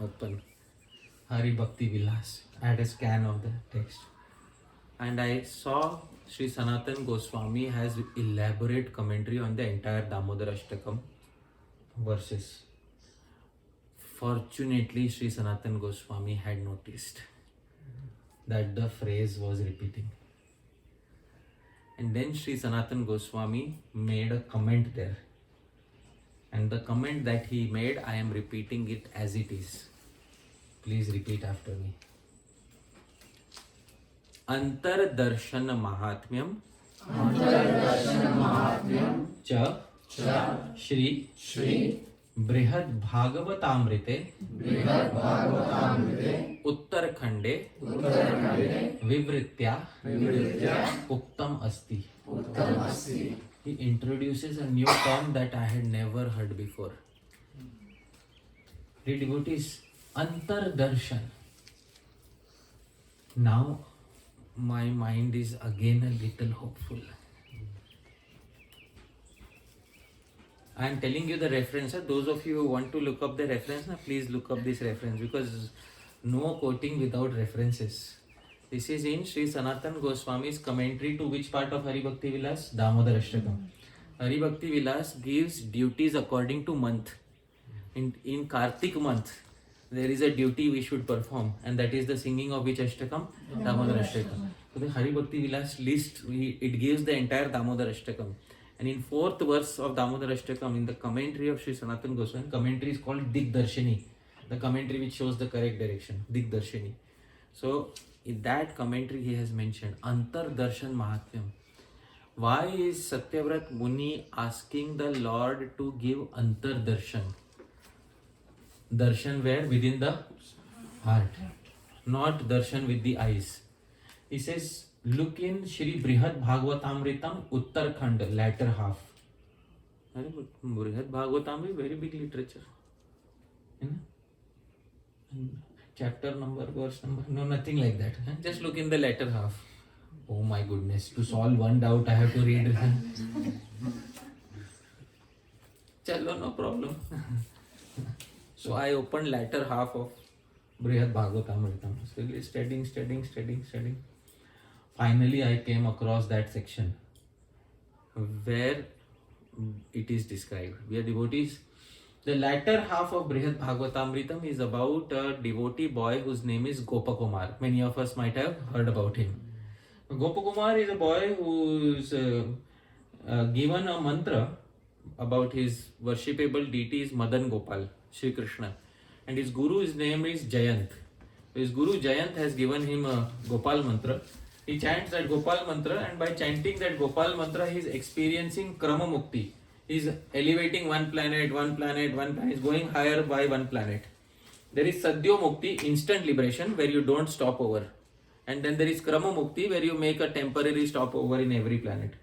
Open. Hari Bhakti Vilas. I had a scan of the text. And I saw Sri Sanatan Goswami has elaborate commentary on the entire Damodar Ashtakam verses. Fortunately, Sri Sanatan Goswami had noticed that the phrase was repeating. And then Sri Sanatan Goswami made a comment there. And the comment that he made, I am repeating it as it is. Please repeat after me. Antardarshan Mahatmyam Cha Shri Brihad Bhagavatamrite Uttarakhande Vivritya Uktam Asti. He introduces a new term that I had never heard before. Dear devotees, Antardarshan. Now my mind is again a little hopeful. I am telling you the reference. Those of you who want to look up the reference, please look up this reference, because no quoting without references. This is in Sri Sanatan Goswami's commentary to which part of Hari Bhakti Vilas? Damodar Ashtakam. Hari Bhakti Vilas gives duties according to month. In Kartik month, there is a duty we should perform, and that is the singing of which Ashtakam? Damodar Ashtakam. So the Hari Bhakti Vilas list, it gives the entire Damodar Ashtakam. And in 4th verse of Damodar Ashtakam, in the commentary of Sri Sanatan Goswami, commentary is called Digdarshini. The commentary which shows the correct direction, Digdarshini. So in that commentary he has mentioned Antardarshan Mahatmyam. Why is Satyavrat Muni asking the Lord to give Antardarshan? Darshan where? Within the heart. Not darshan with the eyes. He says, look in Shri Brihad Bhagavatamritam Uttarakhand, latter half. Brihad Bhagavatamrita, very big literature. Chapter number, verse number, no, nothing like that. Just look in the latter half. Oh my goodness, to solve one doubt I have to read. Chalo, no problem. So I opened latter half of Brihad Bhagavatamritam. Studying. Finally I came across that section where it is described. We are devotees. The latter half of Brihad Bhagavatamritam is about a devotee boy whose name is Gopakumar. Many of us might have heard about him. Gopakumar is a boy who is given a mantra about his worshipable deity is Madan Gopal, Shri Krishna. And his guru's name is Jayant. His guru Jayant has given him a Gopal mantra. He chants that Gopal mantra, and by chanting that Gopal mantra he is experiencing Krama Mukti. He is elevating one planet, he is going higher by one planet. There is Sadhyo Mukti, instant liberation, where you don't stop over. And then there is Krama Mukti, where you make a temporary stopover in every planet.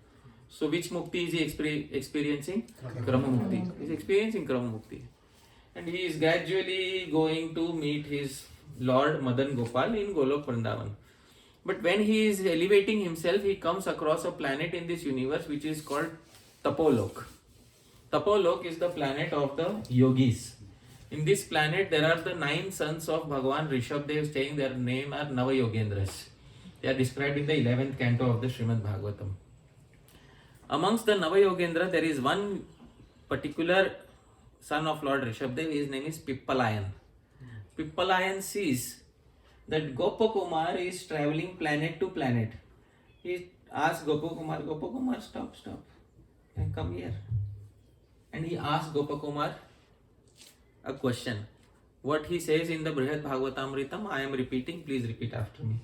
So which Mukti is he experiencing? Krama Mukti. He is experiencing Krama Mukti. And he is gradually going to meet his Lord Madan Gopal in Golok Vrindavan. But when he is elevating himself, he comes across a planet in this universe which is called Tapolok. Tapolok is the planet of the yogis. In this planet, there are the 9 sons of Bhagavan Rishabdev staying. Their name are Navayogendras. They are described in the 11th canto of the Srimad Bhagavatam. Amongst the Navayogendra, there is one particular son of Lord Rishabdev. His name is Pippalayan. Pippalayan sees that Gopakumar is traveling planet to planet. He asks Gopakumar, stop, and come here. And he asks Gopakumar a question. What he says in the Brihad Bhagavatamritam, I am repeating, please repeat after me.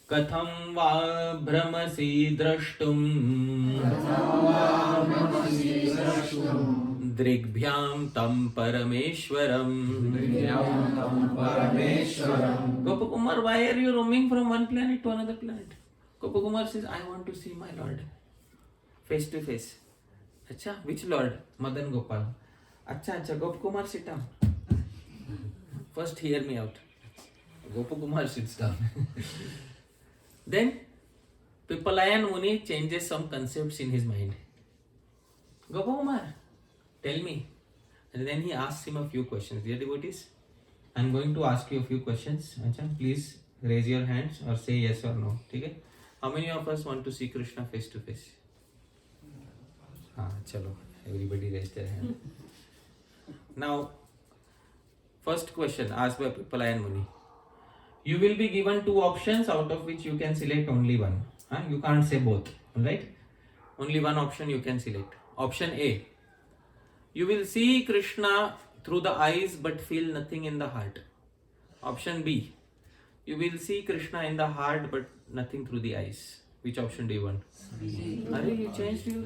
Katham va brahmasi drashtum Drigbhyam tam parameshwaram. Gopakumar, why are you roaming from one planet to another planet? Gopakumar says, I want to see my Lord face to face. Acha, which Lord? Madan Gopal. Acha, Gopakumar, sit down. First hear me out. Gopakumar sits down. Then Pippalayan Muni changes some concepts in his mind. Gopakumar, tell me, And then he asks him a few questions. Dear devotees, I'm going to ask you a few questions. Acha, please raise your hands or say yes or no. Okay? How many of us want to see Krishna face to face? Chalo. Everybody raised their hand. Now, first question asked by Pipalayan Muni. You will be given two options out of which you can select only one. You can't say both. Alright? Only one option you can select. Option A. You will see Krishna through the eyes but feel nothing in the heart. Option B. You will see Krishna in the heart but nothing through the eyes. Which option do you want? Are you changed your?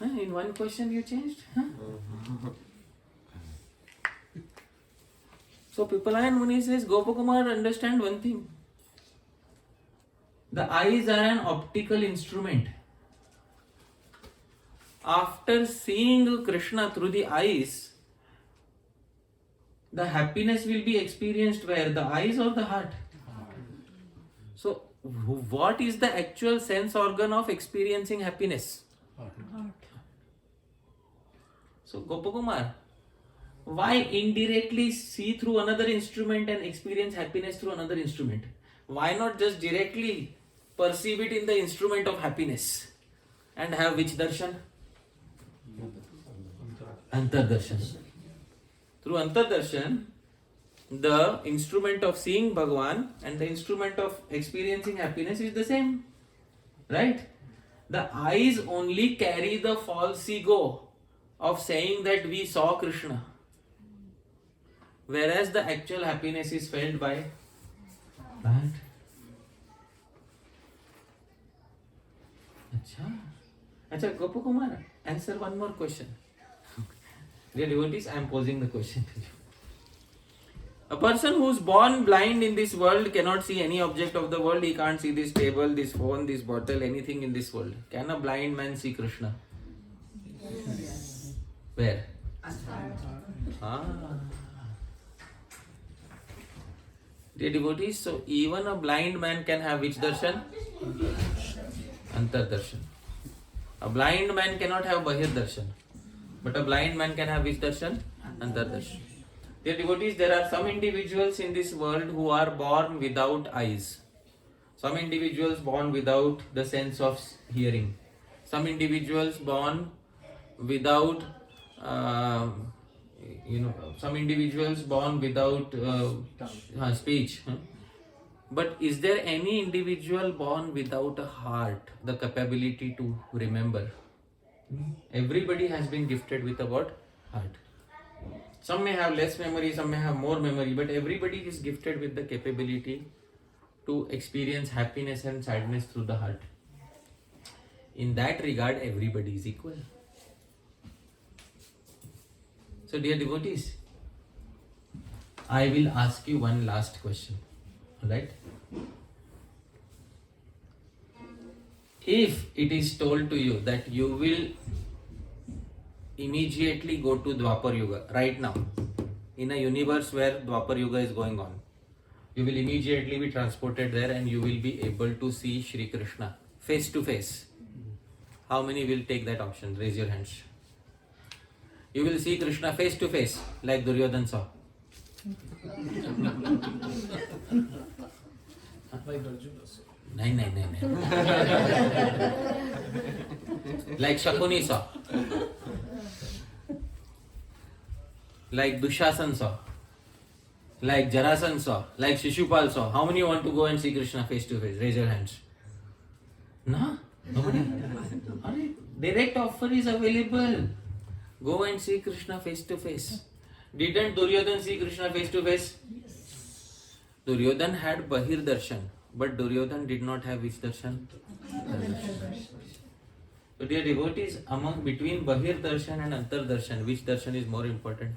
In one question you changed? So Pipalayan Muni says, Gopakumar, understand one thing. The eyes are an optical instrument. After seeing Krishna through the eyes, the happiness will be experienced where? The eyes or the heart? So, what is the actual sense organ of experiencing happiness? Heart. So, Gopakumar, why indirectly see through another instrument and experience happiness through another instrument? Why not just directly perceive it in the instrument of happiness and have which darshan? Antardarshan. Through Antardarshan, the instrument of seeing Bhagavan and the instrument of experiencing happiness is the same. Right? The eyes only carry the false ego of saying that we saw Krishna. Whereas the actual happiness is felt by that. Acha, Gopakumar, answer one more question. Dear devotees, I am posing the question to you. A person who is born blind in this world cannot see any object of the world. He can't see this table, this phone, this bottle, anything in this world. Can a blind man see Krishna? Yes. Where? Dear devotees, so even a blind man can have which darshan? Antardarshan. A blind man cannot have Bahir darshan. But a blind man can have which darshan? Antardarshan. Dear devotees, there are some individuals in this world who are born without eyes. Some individuals born without the sense of hearing. Some individuals born without, some individuals born without speech. But is there any individual born without a heart, the capability to remember? Everybody has been gifted with a what? Heart. Some may have less memory, some may have more memory, but everybody is gifted with the capability to experience happiness and sadness through the heart. In that regard, everybody is equal. So, dear devotees, I will ask you one last question. Alright? If it is told to you that you will immediately go to Dwapar Yuga right now, in a universe where Dwapar Yuga is going on, you will immediately be transported there and you will be able to see Shri Krishna face to face. How many will take that option? Raise your hands. You will see Krishna face to face like Duryodhana saw. No. Like Shakuni saw. Like Dushasan saw. Like Jarasan saw. Like Shishupal saw. How many want to go and see Krishna face to face? Raise your hands. No? Nobody? Direct offer is available. Go and see Krishna face to face. Didn't Duryodhana see Krishna face to face? Yes. Duryodhana had Bahir Darshan, but Duryodhana did not have which darshan? So dear devotees, between Bahir Darshan and Antar Darshan, which darshan is more important?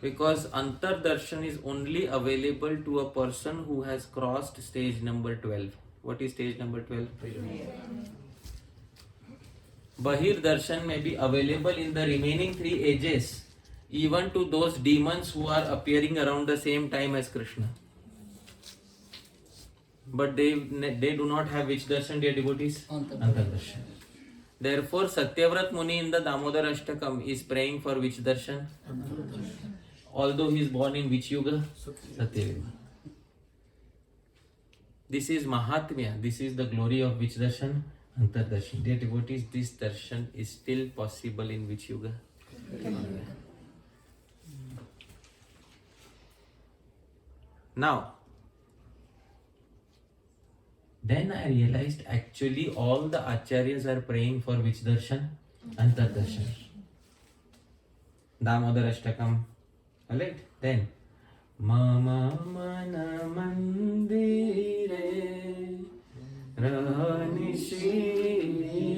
Because Antar Darshan is only available to a person who has crossed stage number 12. What is stage number 12? Bahir Darshan may be available in the remaining 3 ages, even to those demons who are appearing around the same time as Krishna. But they do not have which darshan, dear devotees? Antar Darshan. Therefore, Satyavrat Muni in the Damodar Ashtakam is praying for which darshan? Although he is born in which yuga? Satyayuga. This is Mahatmya. This is the glory of which darshan? Antardarshan. Dear devotees, this darshan is still possible in which yuga? Now, then I realized actually all the acharyas are praying for which darshan? Antardarshan. Damodar Ashtakam. Alright? Then Mama Mana Mandire Rani Shirine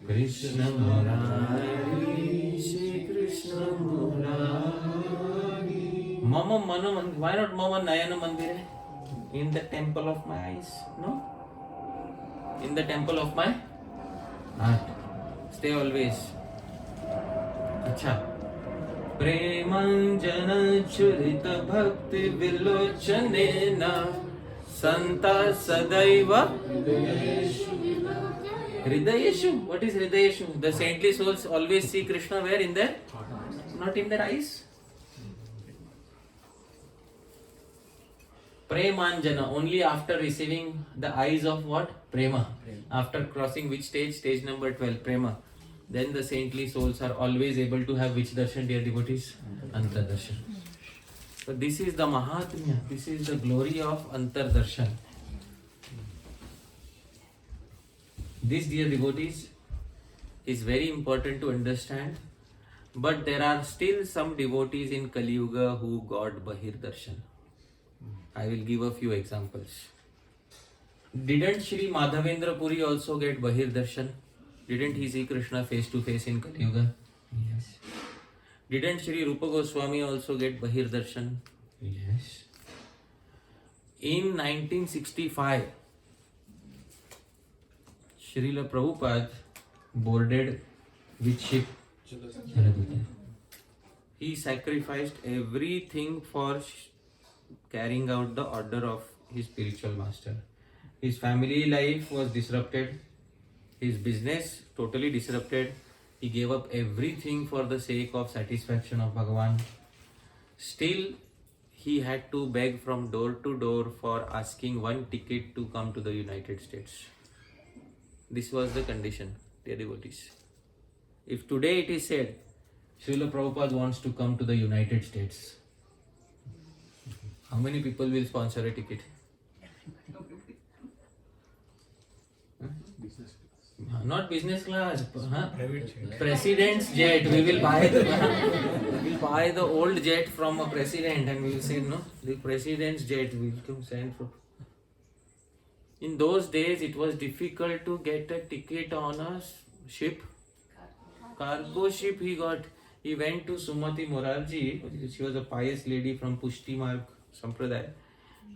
Krishna Murari Shri Krishna Murari. Mama Mana Mandire. Why not Mama Nayana Mandire? In the temple of my eyes, no? In the temple of my heart. Stay always. Acha. Premanjana churita bhakti vilochanena Santa Sadaiva Hridayeshu. What is Hridayeshu? The saintly souls always see Krishna where? In their? Not in their eyes. Premanjana, only after receiving the eyes of what? Prema. After crossing which stage? Stage number 12, Prema. Then the saintly souls are always able to have which darshan, dear devotees? Antardarshan. So this is the Mahatmya. This is the glory of Antardarshan. This, dear devotees, is very important to understand. But there are still some devotees in Kali Yuga who got Bahir Darshan. I will give a few examples. Didn't Shri Madhavendra Puri also get Bahir Darshan? Didn't he see Krishna face to face in Kali Yuga? Yes. Didn't Shri Rūpa Gosvāmī also get Bahir Darshan? Yes. In 1965, Śrīla Prabhupada boarded which ship? Jaladhara. He sacrificed everything for carrying out the order of his spiritual master. His family life was disrupted. His business totally disrupted. He gave up everything for the sake of satisfaction of Bhagavan. Still, he had to beg from door to door for asking one ticket to come to the United States. This was the condition, dear devotees. If today it is said, Śrīla Prabhupada wants to come to the United States, how many people will sponsor a ticket? Not business class, President's jet. We will buy the old jet from a president and we will say, no, the president's jet will come send for. In those days, it was difficult to get a ticket on a ship. Cargo ship he got. He went to Sumati Morarji. She was a pious lady from Pushti Marg Sampradaya.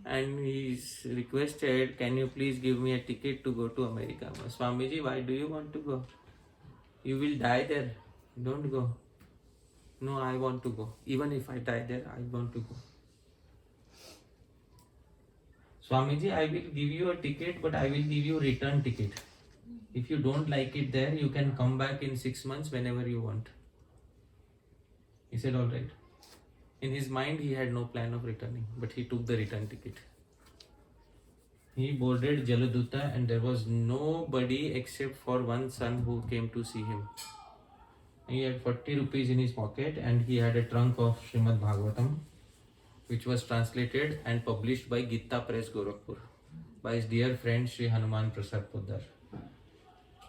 And he requested, can you please give me a ticket to go to America? Swamiji, why do you want to go? You will die there. Don't go. No, I want to go. Even if I die there, I want to go. Swamiji, I will give you a ticket, but I will give you a return ticket. If you don't like it there, you can come back in 6 months whenever you want. He said, all right. In his mind, he had no plan of returning, but he took the return ticket. He boarded Jaladuta and there was nobody except for one son who came to see him. He had 40 rupees in his pocket and he had a trunk of Srimad Bhagavatam, which was translated and published by Gita Press Gorakhpur by his dear friend Sri Hanuman Prasad Poddar.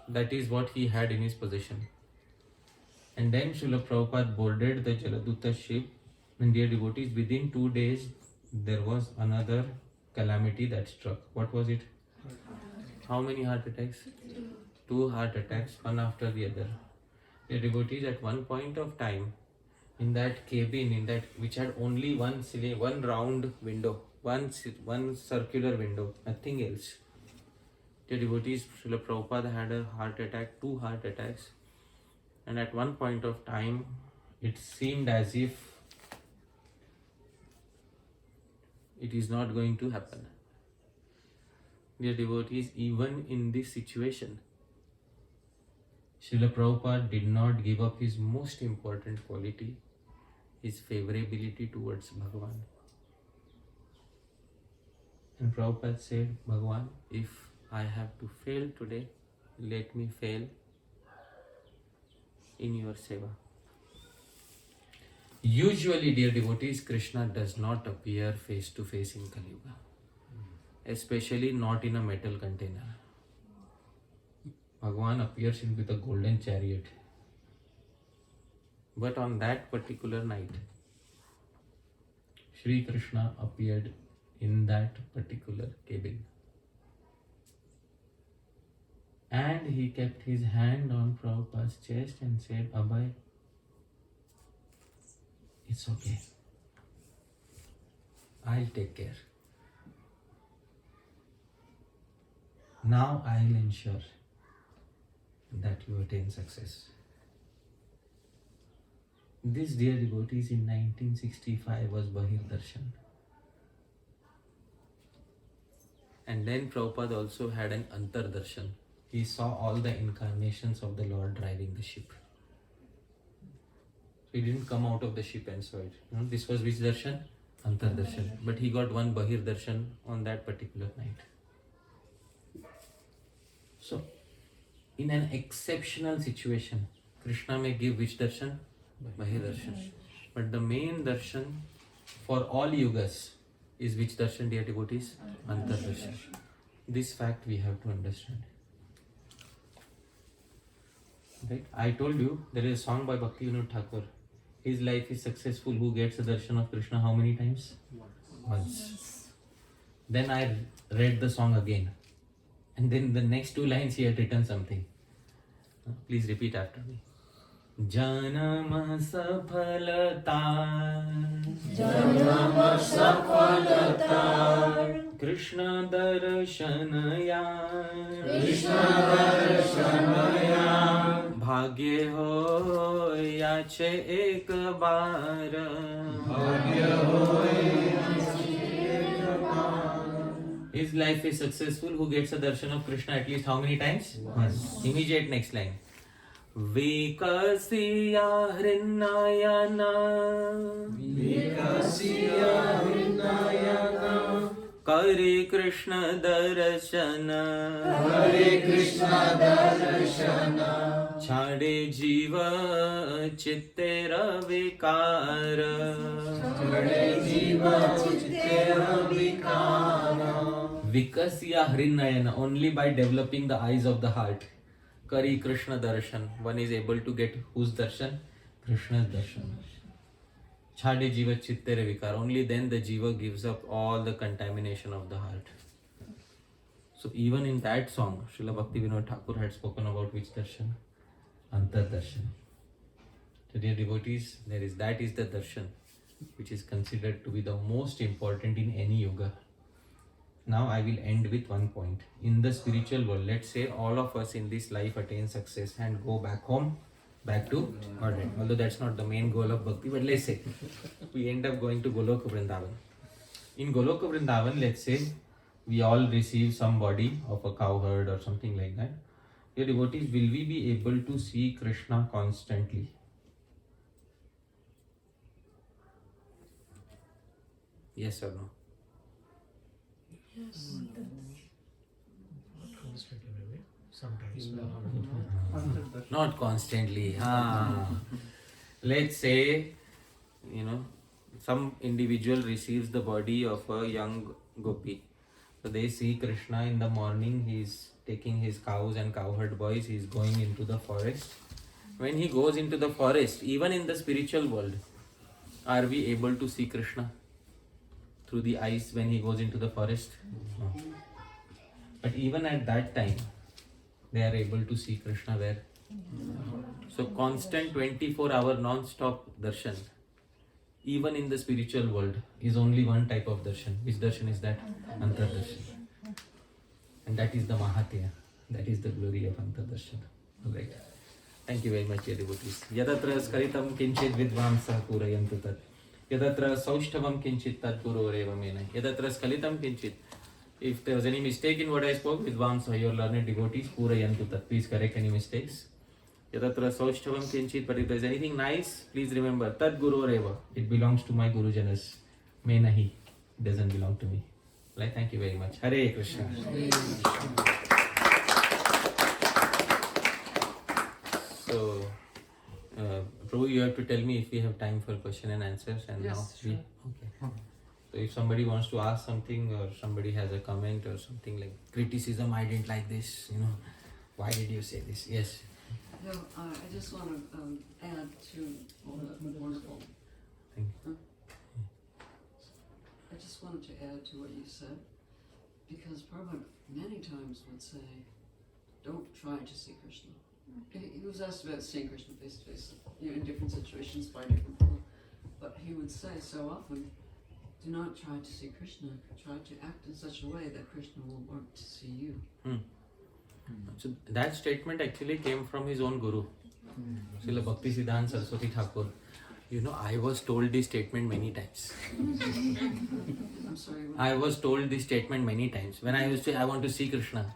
That is what he had in his possession. And then Srila Prabhupada boarded the Jaladuta ship. And dear devotees, within 2 days, there was another calamity that struck. What was it? How many heart attacks? 2 heart attacks, one after the other. Dear devotees, at one point of time, in that cabin, which had only one round window, one circular window, nothing else. Dear devotees, Srila Prabhupada had a heart attack, 2 heart attacks. And at one point of time, it seemed as if it is not going to happen. Dear devotees, even in this situation, Srila Prabhupada did not give up his most important quality, his favorability towards Bhagavan. And Prabhupada said, Bhagavan, if I have to fail today, let me fail in your seva. Usually, dear devotees, Krishna does not appear face to face in Kali Yuga, especially not in a metal container. Bhagavan appears with a golden chariot. But on that particular night, Shri Krishna appeared in that particular cabin. And he kept his hand on Prabhupada's chest and said, Abhay, it's okay. I'll take care. Now I'll ensure that you attain success. This, dear devotees, in 1965 was Bahir Darshan. And then Prabhupada also had an Antar Darshan. He saw all the incarnations of the Lord driving the ship. He didn't come out of the ship and saw it. You know, this was which darshan? Antar darshan. But he got one Bahir darshan on that particular night. So, in an exceptional situation, Krishna may give which darshan? Bahir darshan. But the main darshan for all yugas is which darshan, dear devotees? Antar darshan. This fact we have to understand. Right? I told you there is a song by Bhakti Vinod Thakur. His life is successful who gets a darshan of Krishna how many times? Once. Then I read the song again. And then the next two lines he had written something. Please repeat after me. Janama safalata Krishna darshanaya Bhagye ho yache ek baar His life is successful who gets a darshan of Krishna at least how many times? Once. Immediate next line. Vikasiya hrinayana Kare Krishna darshana Chade jiva chittera vikara Vikasya hrinayana, only by developing the eyes of the heart. Kari Krishna darshan, one is able to get whose darshan? Krishna's darshan. Chhade jiva chittere vikar, only then the jiva gives up all the contamination of the heart. So even in that song, Srila Bhakti Vinod Thakur had spoken about which darshan? Antar darshan. So dear devotees, that is the darshan which is considered to be the most important in any yoga. Now I will end with one point. In the spiritual world, let's say all of us in this life attain success and go back home, back to Godhead. Although that's not the main goal of Bhakti, but let's say we end up going to Goloka Vrindavan. In Goloka Vrindavan, let's say we all receive some body of a cow herd or something like that. Dear devotees, will we be able to see Krishna constantly? Yes or no? Yes. Constantly, maybe. Sometimes. Not constantly. Let's say, some individual receives the body of a young gopi. So they see Krishna in the morning, he's taking his cows and cowherd boys, he's going into the forest. When he goes into the forest, even in the spiritual world, are we able to see Krishna through the eyes when he goes into the forest? No. But even at that time, they are able to see Krishna where? So constant 24-hour non-stop darshan, even in the spiritual world, is only one type of darshan. Which darshan is that? Antar darshan. And that is the Mahatya. That is the glory of Antar darshan. Alright. Thank you very much, dear devotees. Yadatra skaritam kinchit vidvamsa purayantu tat. Yadatra saushthavam kinchit tat guroreva mena. Yadatra skalitam kinchit. If there was any mistake in what I spoke, vidvamsa, your learned devotees, purayantu tat. Please correct any mistakes. Yatatra Saushthavam Kinchit, but if there's anything nice, please remember, Tad Guroreva. It belongs to my Gurujanas. May nahi. It doesn't belong to me. Right? Thank you very much. Hare Krishna. So, Prabhu, you have to tell me if we have time for question and answers. And Yes, now sure. Okay. So if somebody wants to ask something, or somebody has a comment or something like criticism, I didn't like this, why did you say this? Yes. No, I just want to add to all the wonderful. Thank Huh? I just wanted to add to what you said, because Prabhu many times would say, don't try to see Krishna. He was asked about seeing Krishna face to face, in different situations by different people. But he would say so often, do not try to see Krishna, try to act in such a way that Krishna will want to see you. So that statement actually came from his own guru, Śrīla Bhaktisiddhanta Saraswati Thakur. I was told this statement many times. I'm sorry. I was told this statement many times. When I used to say, I want to see Krishna.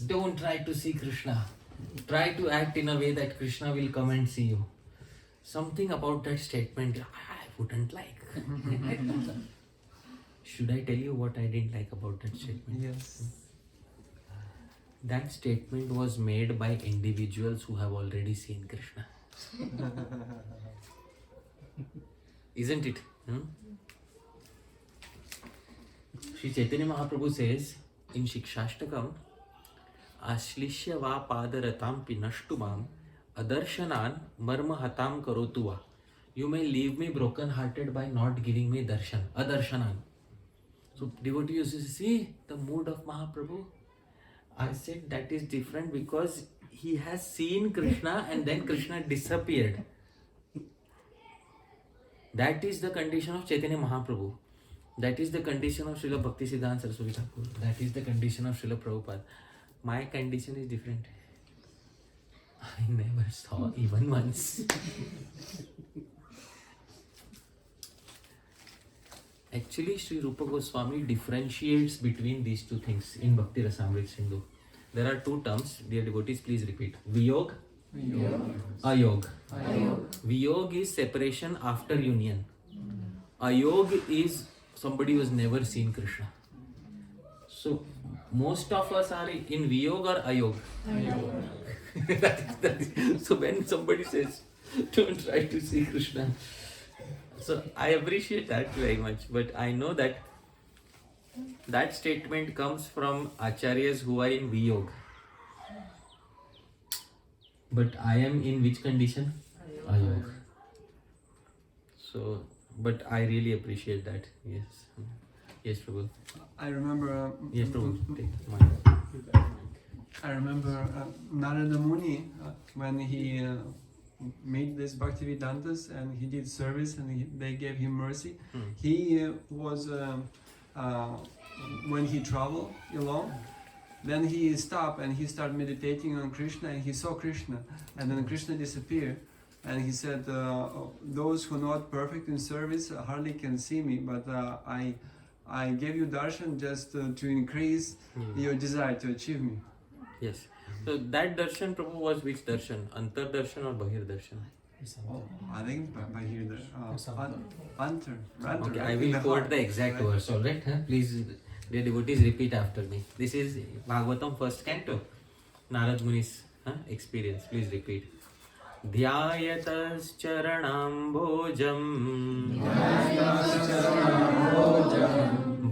Don't try to see Krishna. Try to act in a way that Krishna will come and see you. Something about that statement I wouldn't like. Should I tell you what I didn't like about that statement? Yes. That statement was made by individuals who have already seen Krishna. Isn't it? Sri Chaitanya Mahaprabhu says in Shikshashtakam, Ashlishya va padaratam pinashtumam adarshanan marma hatam karotuva. You may leave me broken hearted by not giving me darshan. Adarshanan. So devotee used to see the mood of Mahaprabhu. I said that is different because he has seen Krishna and then Krishna disappeared. That is the condition of Chaitanya Mahaprabhu. That is the condition of Śrīla Bhaktisiddhanta Saraswati Thakur. That is the condition of Śrīla Prabhupada. My condition is different. I never saw even once. Actually, Sri Rūpa Gosvāmī differentiates between these two things in Bhakti Rasamrita Sindhu. There are two terms, dear devotees, please repeat. Viyog, Ayog. Viyog is separation after union. Ayog is somebody who has never seen Krishna. So, most of us are in Viyog or Ayog? That is. So, when somebody says, don't try to see Krishna, so I appreciate that very much, but I know that that statement comes from acharyas who are in Viyog. But I am in which condition? Ayog. So, but I really appreciate that. Yes. Yes, Prabhu. I remember. Yes, Prabhu. Take the mic. I remember Narada Muni when he made this Bhaktiveddantas and he did service and they gave him mercy. He was when he traveled alone. Then he stopped and he started meditating on Krishna and he saw Krishna and then Krishna disappeared and he said, those who are not perfect in service hardly can see me, but I gave you darshan just to increase your desire to achieve me. Yes. So that darshan, Prabhu, was which darshan? Antar darshan or bahir darshan? Oh, I think by here Antar. Okay, I will quote the exact verse, alright? Please, dear devotees, repeat after me. This is Bhagavatam first canto, Narad Muni's experience. Please repeat. Dhyayatas charanambojam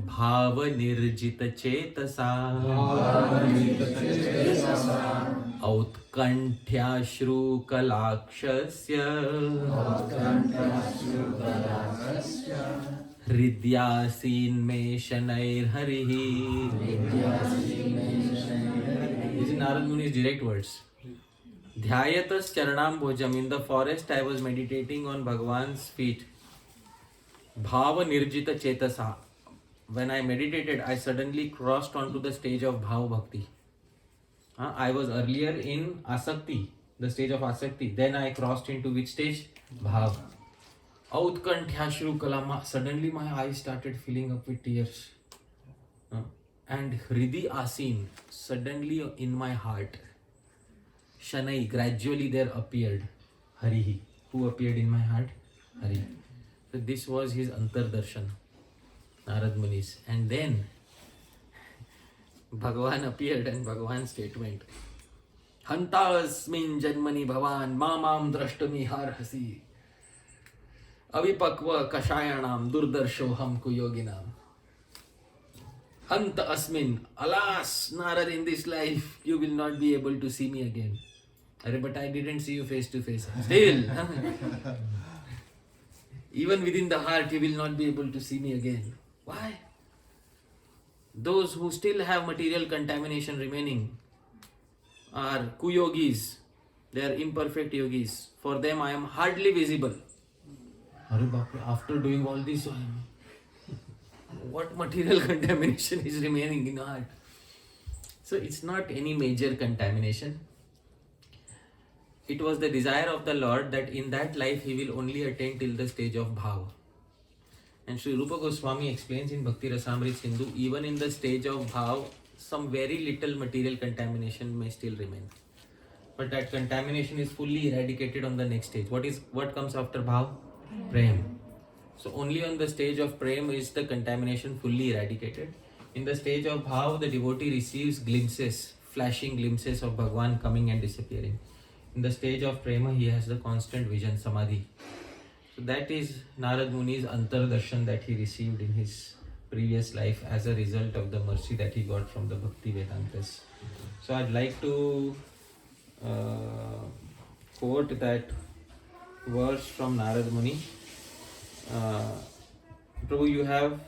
bhava nirjita chetasa Autkanthya kalakshasya Hridyasin me shanair harihi. These are Narad Muni's direct words. Dhyayatas charanam bhojam. In the forest I was meditating on Bhagavan's feet. Bhava nirjita chetasa. When I meditated, I suddenly crossed onto the stage of Bhava Bhakti. I was earlier in Asakti, the stage of Asakti. Then I crossed into which stage? Bhav. Autkanthya kalama. Suddenly my eyes started filling up with tears. And Hridi Asin, suddenly in my heart. Shanai, gradually there appeared Harihi. Who appeared in my heart? Hari. So this was his Antardarshan, Narad Muni's. And then Bhagavan appeared and Bhagavan's statement, Hantasmin janmani bhavan mamam drashtami harhasi avipakva kashayanam durdarshoham kuyoginam. Hanta asmin, alas, Narad, in this life you will not be able to see me again. Arre, but I didn't see you face to face. Still, even within the heart you will not be able to see me again. Why? Those who still have material contamination remaining are kuyogis. They are imperfect yogis. For them I am hardly visible. Arre Bapre, after doing all this, what material contamination is remaining in heart? So it's not any major contamination. It was the desire of the Lord that in that life he will only attain till the stage of bhava. And Sri Rūpa Gosvāmī explains in Bhakti Rasamrita Sindhu, even in the stage of bhav, some very little material contamination may still remain. But that contamination is fully eradicated on the next stage. What comes after bhav? Prem. So only on the stage of prem is the contamination fully eradicated. In the stage of bhav, the devotee receives glimpses, flashing glimpses of Bhagavan coming and disappearing. In the stage of prema, he has the constant vision, samadhi. So that is Narad Muni's Antardarshan that he received in his previous life as a result of the mercy that he got from the Bhakti Vedantas. So I'd like to quote that verse from Narad Muni. Prabhu, you have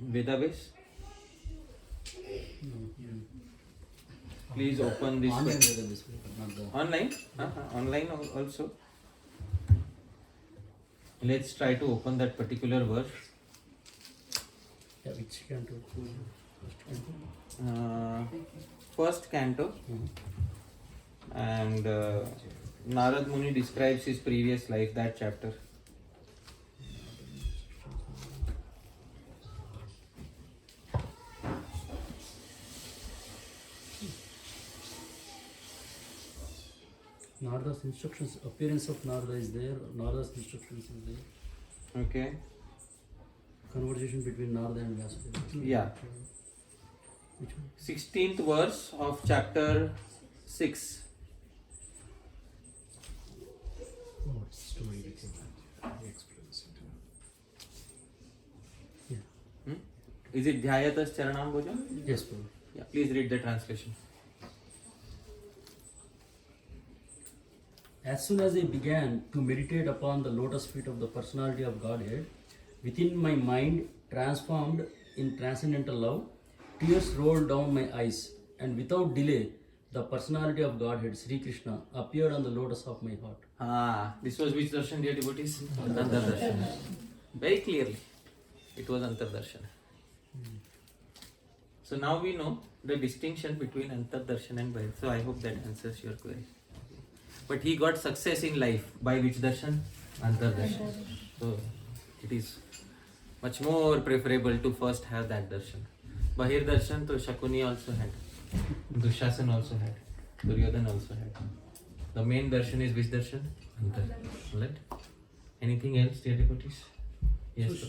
Vedabase? Please open this. Online? Online also. Let's try to open that particular verse. Yeah, which canto? First canto. And Narad Muni describes his previous life, that chapter. Narada's instructions, appearance of Narada is there, Narada's instructions is there. Okay. Conversation between Narada and Vyāsadeva. Yeah. Which one? 16th verse of chapter 6. Oh, it's story. He explains it. Yeah. Is it Dhyayatas Charanam Bhoja? Yes, Prabhu. Yeah, please read the translation. As soon as I began to meditate upon the lotus feet of the personality of Godhead, within my mind, transformed in transcendental love, tears rolled down my eyes, and without delay, the personality of Godhead, Sri Krishna, appeared on the lotus of my heart. This was which darshan, dear devotees? Antardarshan. Very clearly, it was Antardarshan. So now we know the distinction between Antardarshan and Bahir. So I hope that answers your query. But he got success in life by which darshan? Antardarshan. So it is much more preferable to first have that darshan. Bahir darshan, to Shakuni also had. Dushasan also had. Duryodhan also had. The main darshan is which darshan? Antardarshan. Right? Anything else, dear devotees? Yes, sir.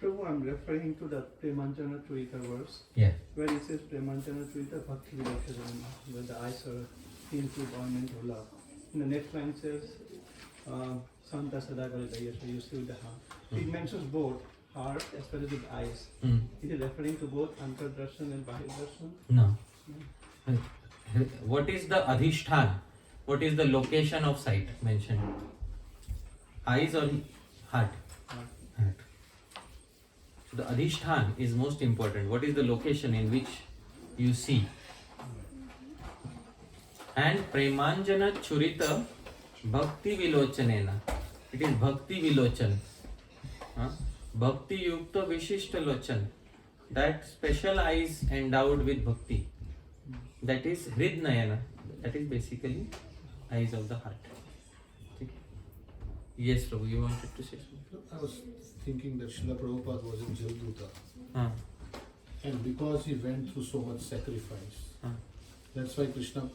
Prabhu, I'm referring to the Premanjana Trita verse, Yeah. where it says Premanjana Trita Bhakti Vilakshadana, where the eyes are filled with ornament of love. In the next line says, Santa Sadagalaya, so you see the heart. It mentions both heart as well as the eyes. Is it referring to both Antardarshan and Bahir Darshan? No. What is the adhishthan? What is the location of sight mentioned? Eyes or heart? Heart. So the adhishthan is most important. What is the location in which you see? And Premanjana Churita Bhakti Vilochanena. It is Bhakti Vilochan. Bhakti Yukta Vishishta Lochan. That special eyes endowed with Bhakti. That is Hridnayana. That is basically eyes of the heart. Okay. Yes, Prabhu, you wanted to say something? I was thinking that Srila Prabhupada was in Jalduta, Huh. and because he went through so much sacrifice, Huh. That's why Krishna,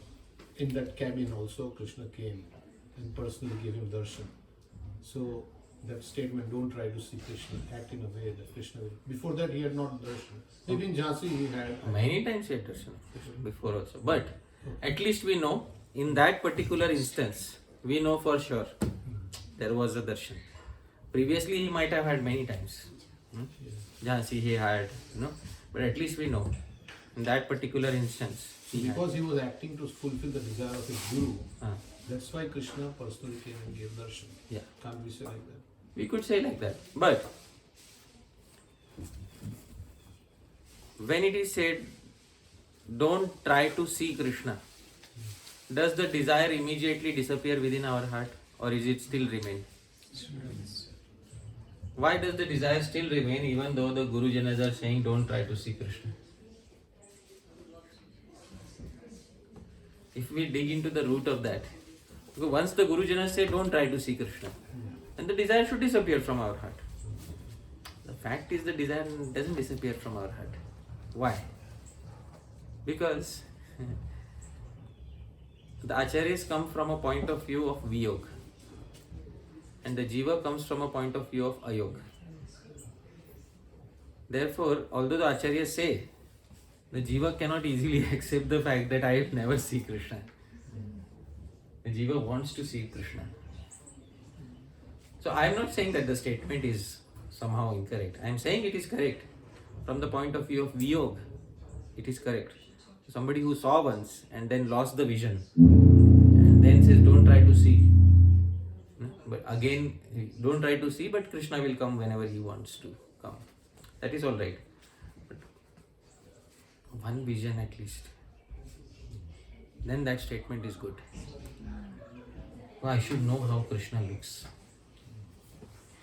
in that cabin also, Krishna came and personally gave him darshan. So that statement, don't try to see Krishna, act in a way that Krishna will. Before that, he had not darshan. Maybe in Jhansi he had. Many times he had darshan before also. But at least we know, in that particular instance, we know for sure there was a darshan. Previously he might have had many times. Jhansi he had, but at least we know. In that particular instance. Because he was acting to fulfill the desire of his guru. That's why Krishna personally came and gave darshan. Yeah. Can't we say like that? We could say like that. But when it is said, don't try to see Krishna, does the desire immediately disappear within our heart, or is it still remain? Why does the desire still remain even though the Gurujanas are saying don't try to see Krishna? If we dig into the root of that, because once the Gurujanas say don't try to see Krishna, then the desire should disappear from our heart. The fact is the desire doesn't disappear from our heart. Why? Because the acharyas come from a point of view of viyog, and the jiva comes from a point of view of ayog. Therefore, although the acharyas say, the jiva cannot easily accept the fact that I have never seen Krishna. The jiva wants to see Krishna. So I am not saying that the statement is somehow incorrect. I am saying it is correct. From the point of view of viyog, it is correct. Somebody who saw once and then lost the vision and then says don't try to see. But again, don't try to see, but Krishna will come whenever he wants to come. That is all right. But one vision at least. Then that statement is good. Oh, I should know how Krishna looks.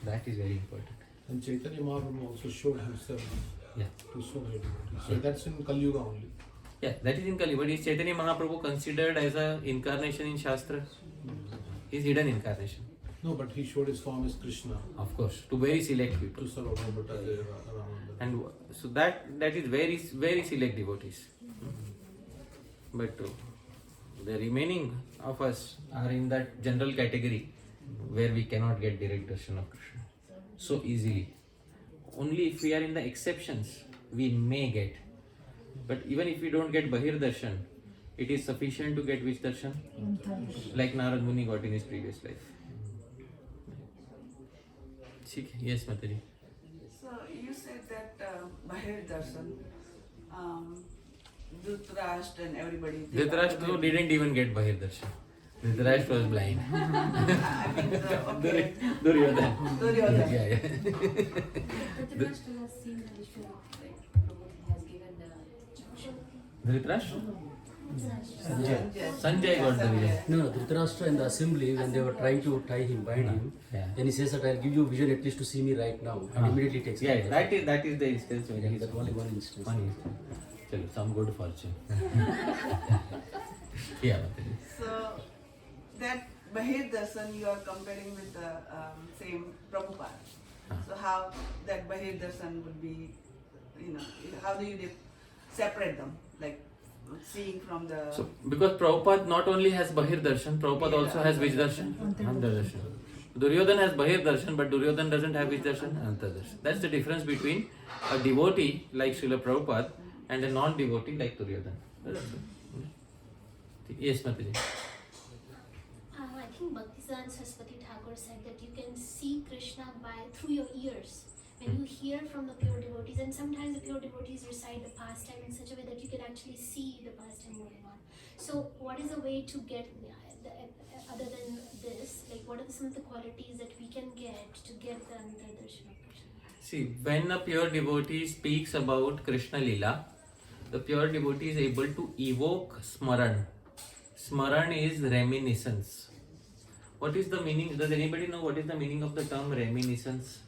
That is very important. And Chaitanya Mahaprabhu also showed himself Yeah. to so many devotees. So that's in Kali Yuga only. Yeah, that is in Kali. But is Chaitanya Mahaprabhu considered as an incarnation in Shastra? He is hidden incarnation. No, but he showed his form as Krishna Of course, to very select to people. Sarvabhauma Bhattacharya Ramananda. And so that is very, very select devotees. But the remaining of us are in that general category where we cannot get direct darshan of Krishna so easily. Only if we are in the exceptions, we may get. But even if we don't get Bahir darshan, it is sufficient to get which darshan? Like Narad Muni got in his previous life. Yes, Mataji. So you said that Bahir Darshan, Dhritarashtra and everybody. Dhritarashtra didn't even get Bahir darshan. Dhritarashtra was blind. I mean, okay. Duryodhan. Duryodhan. Yeah. Dhritarashtra has seen the Vishnu, right? Prabhu has given the instruction. Dhritarashtra? Sanjay. Sanjay got the vision. No, Dhritarashtra in the assembly, when they were trying to tie him, bind him, Yeah. then he says that I'll give you vision at least to see me right now, and immediately takes Yeah, it. that is the instance where he That only one instance. One instance. Chalo, some good fortune. Yeah, Mataji. So that Bahir Darshan you are comparing with the same Prabhupada. So how that Bahir Darshan would be, how do you separate them? Like seeing from the... So, because Prabhupada not only has Bahir darshan, Prabhupada also has which darshan? Antar darshan. Duryodhan has Bahir darshan, but Duryodhan doesn't have which darshan? Antar darshan. That's the difference between a devotee like Srila Prabhupada and a non-devotee like Duryodhan. Yes, Mataji. I think Bhaktisiddhanta Saraswati Thakur said that you can see Krishna through your ears. When you hear from the pure devotees, and sometimes the pure devotees recite the pastime in such a way that you can actually see the pastime going on. So, what is a way to get, other than this, like what are some of the qualities that we can get to get the Antardarshan of Krishna? See, when a pure devotee speaks about Krishna Lila, the pure devotee is able to evoke Smaran. Smaran is reminiscence. What is the meaning? Does anybody know what is the meaning of the term reminiscence?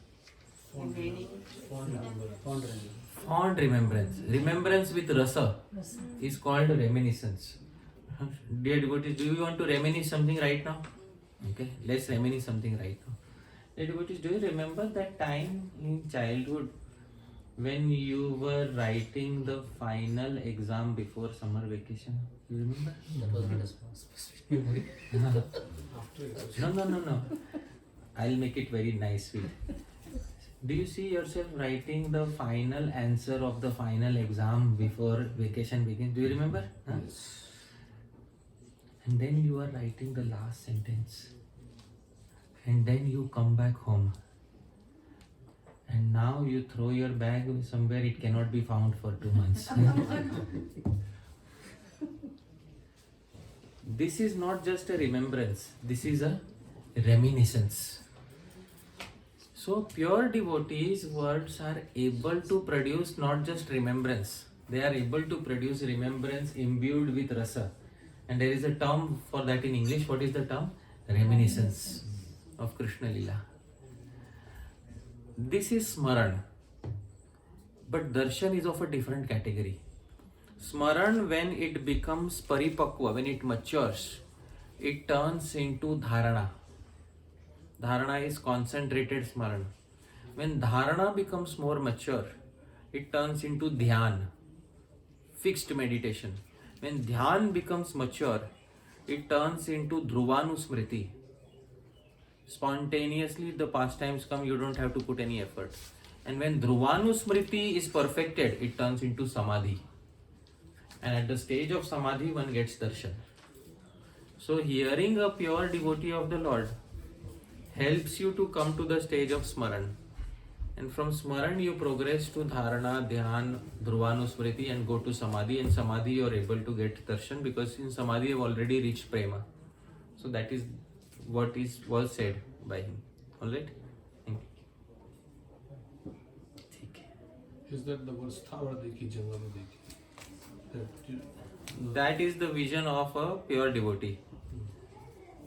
Fond remembrance. Remembrance with rasa is called reminiscence. Dear devotees, do you want to reminisce something right now? Okay, let's reminisce something right now. Dear devotees, do you remember that time in childhood when you were writing the final exam before summer vacation. You remember? That was not a specific memory. No. I'll make it very nice, sweet. Do you see yourself writing the final answer of the final exam before vacation begins? Do you remember? Huh? And then you are writing the last sentence. And then you come back home. And now you throw your bag somewhere it cannot be found for 2 months. This is not just a remembrance, this is a reminiscence. So pure devotees' words are able to produce not just remembrance, they are able to produce remembrance imbued with rasa. And there is a term for that in English. What is the term? Reminiscence of Krishna Lila. This is Smaran. But Darshan is of a different category. Smaran, when it becomes paripakwa, when it matures, it turns into dharana. Dharana is concentrated Smaran. When dharana becomes more mature, it turns into dhyan, fixed meditation. When dhyan becomes mature, it turns into dhruvanusmriti. Spontaneously the pastimes come, you don't have to put any effort. And when dhruvanusmriti is perfected, it turns into samadhi. And at the stage of samadhi, one gets darshan. So hearing a pure devotee of the Lord helps you to come to the stage of smaran. And from smaran you progress to dharana, dhyan, dhruvanusmriti and go to samadhi. And samadhi you are able to get darshan because in samadhi you have already reached prema. So that is what was said by him. Alright? Thank you. Is that the verse Thavar Dekhi Jangam Dekhi? That is the vision of a pure devotee.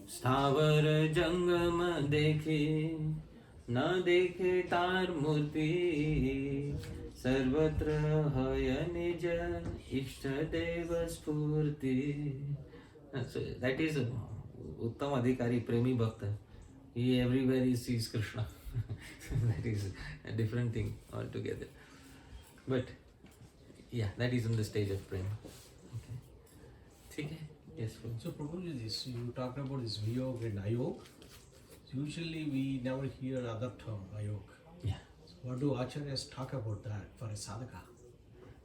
Sthavar jangam dekhe, na dekhe tar murti, sarvatra haya nija ishta deva spurti. So that is Uttam Adhikari, Premi Bhakta. He everywhere he sees Krishna. That is a different thing altogether. But yeah, that is on the stage of prema. Okay. Yes, Prabhu. So probably this, you talked about this Viyog and Ayog. Usually we never hear other term, Ayog. Yeah. So what do Acharyas talk about that for a sadhaka?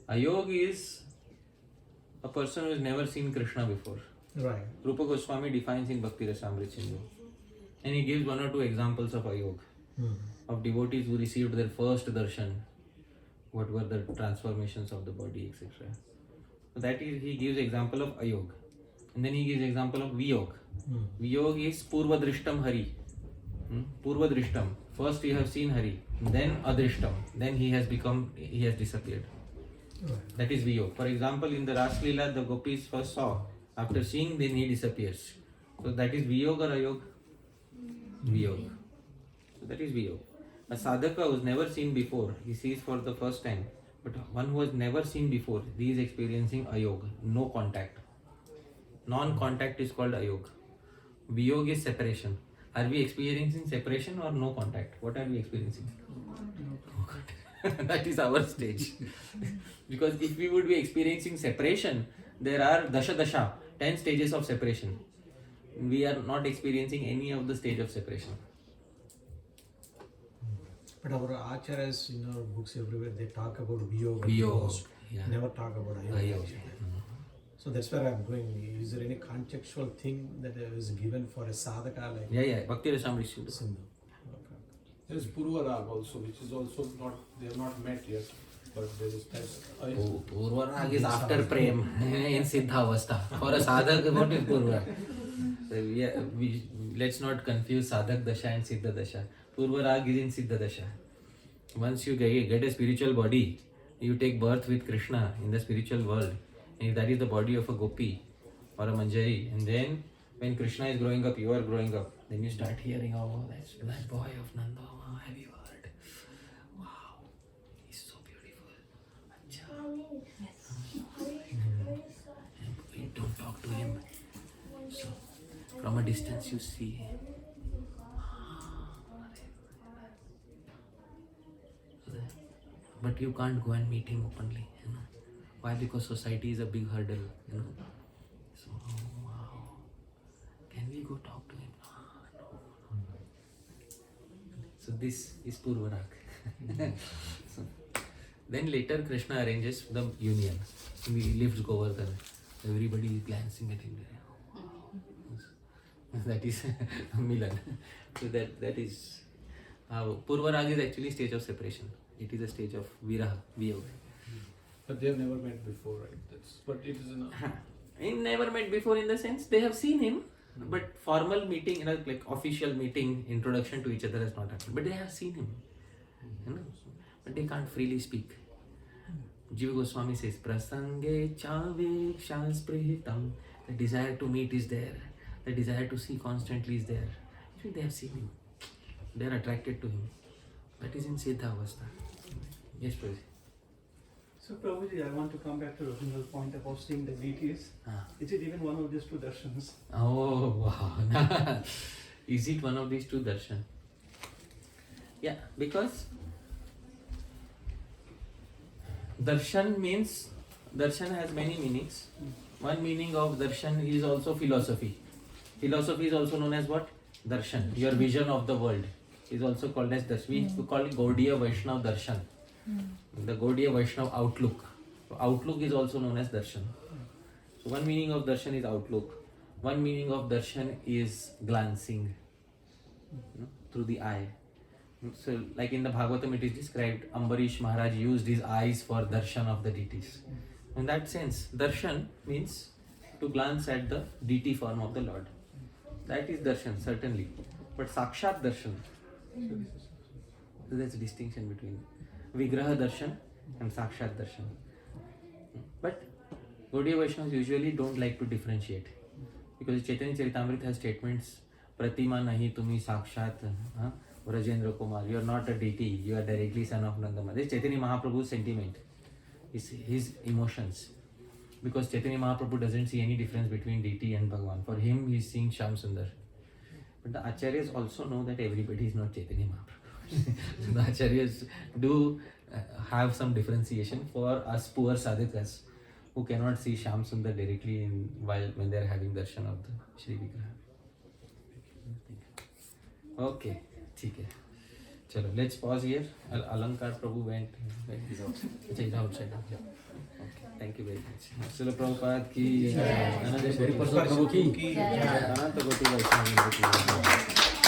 Ayog is a person who has never seen Krishna before. Right. Rūpa Gosvāmī defines in Bhakti Rasamrita Sindhu. And he gives 1 or 2 examples of Ayog. Of devotees who received their first darshan. What were the transformations of the body, etc. So that is, he gives example of Ayog. And then he gives example of Viyog. Viyog is Purva Drishtam Hari. Purva Drishtam. First you have seen Hari, then Adrishtam. Then he has disappeared. Right. That is Viyog. For example, in the Ras Leela, the gopis first saw. After seeing, then he disappears. So that is Viyog or Ayog? Viyog. So that is Viyog. A sadhaka who has never seen before, he sees for the first time. But one who has never seen before, he is experiencing Ayog, no contact. Non-contact is called Ayog. Viyog is separation. Are we experiencing separation or no contact? What are we experiencing? No contact. That is our stage. Because if we would be experiencing separation, there are dasha, 10 stages of separation. We are not experiencing any of the stage of separation. But our acharyas in our books everywhere, they talk about Viyog. Viyog, yeah. Never talk about Ayog. Ayog. So that's where I'm going. Is there any contextual thing that is given for a sadhaka like Yeah. Bhakti Rasamrita Sindhu. Sindhu? There is Purva Rag also, which is also not, they have not met yet, but there is that. Purva Rag is after Prem in Siddhavastha. For a sadhak, what is Purva? So let's not confuse Sadhak Dasha and Siddha Dasha. Purva Rag is in Siddha Dasha. Once you get a spiritual body, you take birth with Krishna in the spiritual world. And that is the body of a gopi or a manjari. And then when Krishna is growing up, you are growing up. Then you start hearing, oh, that's that boy of Nanda. Oh, have you heard? Wow, he's so beautiful. And don't talk to him. So from a distance you see. But you can't go and meet him openly, you know. Why? Because society is a big hurdle, you know. So, wow. Can we go talk to him? No. So this is Purvarag. So, then later Krishna arranges the union. He lifts Govardhan. Everybody is glancing at him. That is Milan. So that is Purvarag is actually stage of separation. It is a stage of viraha, viyoga. But they have never met before, right? But it is Never met before in the sense they have seen him, but formal meeting, you know, like official meeting, introduction to each other has not happened. But they have seen him, you know, but they can't freely speak. Jiva Gosvāmī says, Prasange chave shansprihitam. The desire to meet is there. The desire to see constantly is there. Actually, they have seen him. They are attracted to him. That is in Siddha Avastha. Yes, Prabhu. So Prabhuji, I want to come back to the original point about seeing the deities. Is it even one of these two darshans? Oh, wow. Is it one of these two darshan? Yeah, because darshan has many meanings. One meaning of darshan is also philosophy. Philosophy is also known as what? Darshan. Your vision of the world is also called as darshan. We call it Gaudiya Vaishnav darshan. The Gaudiya Vaishnav outlook. So outlook is also known as darshan. So one meaning of darshan is outlook. One meaning of darshan is glancing, you know, through the eye. So like in the Bhagavatam it is described, Ambarish Maharaj used his eyes for darshan of the deities. In that sense, darshan means to glance at the deity form of the Lord. That is darshan, certainly. But sakshat darshan, so there's a distinction between Vigraha darshan and sakshat darshan. But Gaudiya Vaishnavas usually don't like to differentiate, because Chaitanya Charitamrita has statements, Pratima nahi tumi sakshat Rajendra Kumar, you are not a deity, you are directly son of Nandama. This is Chaitanya Mahaprabhu's sentiment, his emotions. Because Chaitanya Mahaprabhu doesn't see any difference between deity and Bhagavan. For him, he is seeing Shyam Sundar. But the Acharyas also know that everybody is not Chaitanya Mahaprabhu. The Acharyas do have some differentiation for us poor sadhakas who cannot see Shyam Sundar directly when they are having darshan of the Shri Vigraha. Okay, ठीक है. Chalo, let's pause here. Alankar Prabhu went. He's outside. Okay, thank you very much. Srila Prabhupada ki. Prabhu ki. Ananta Koti Vaishnava ki.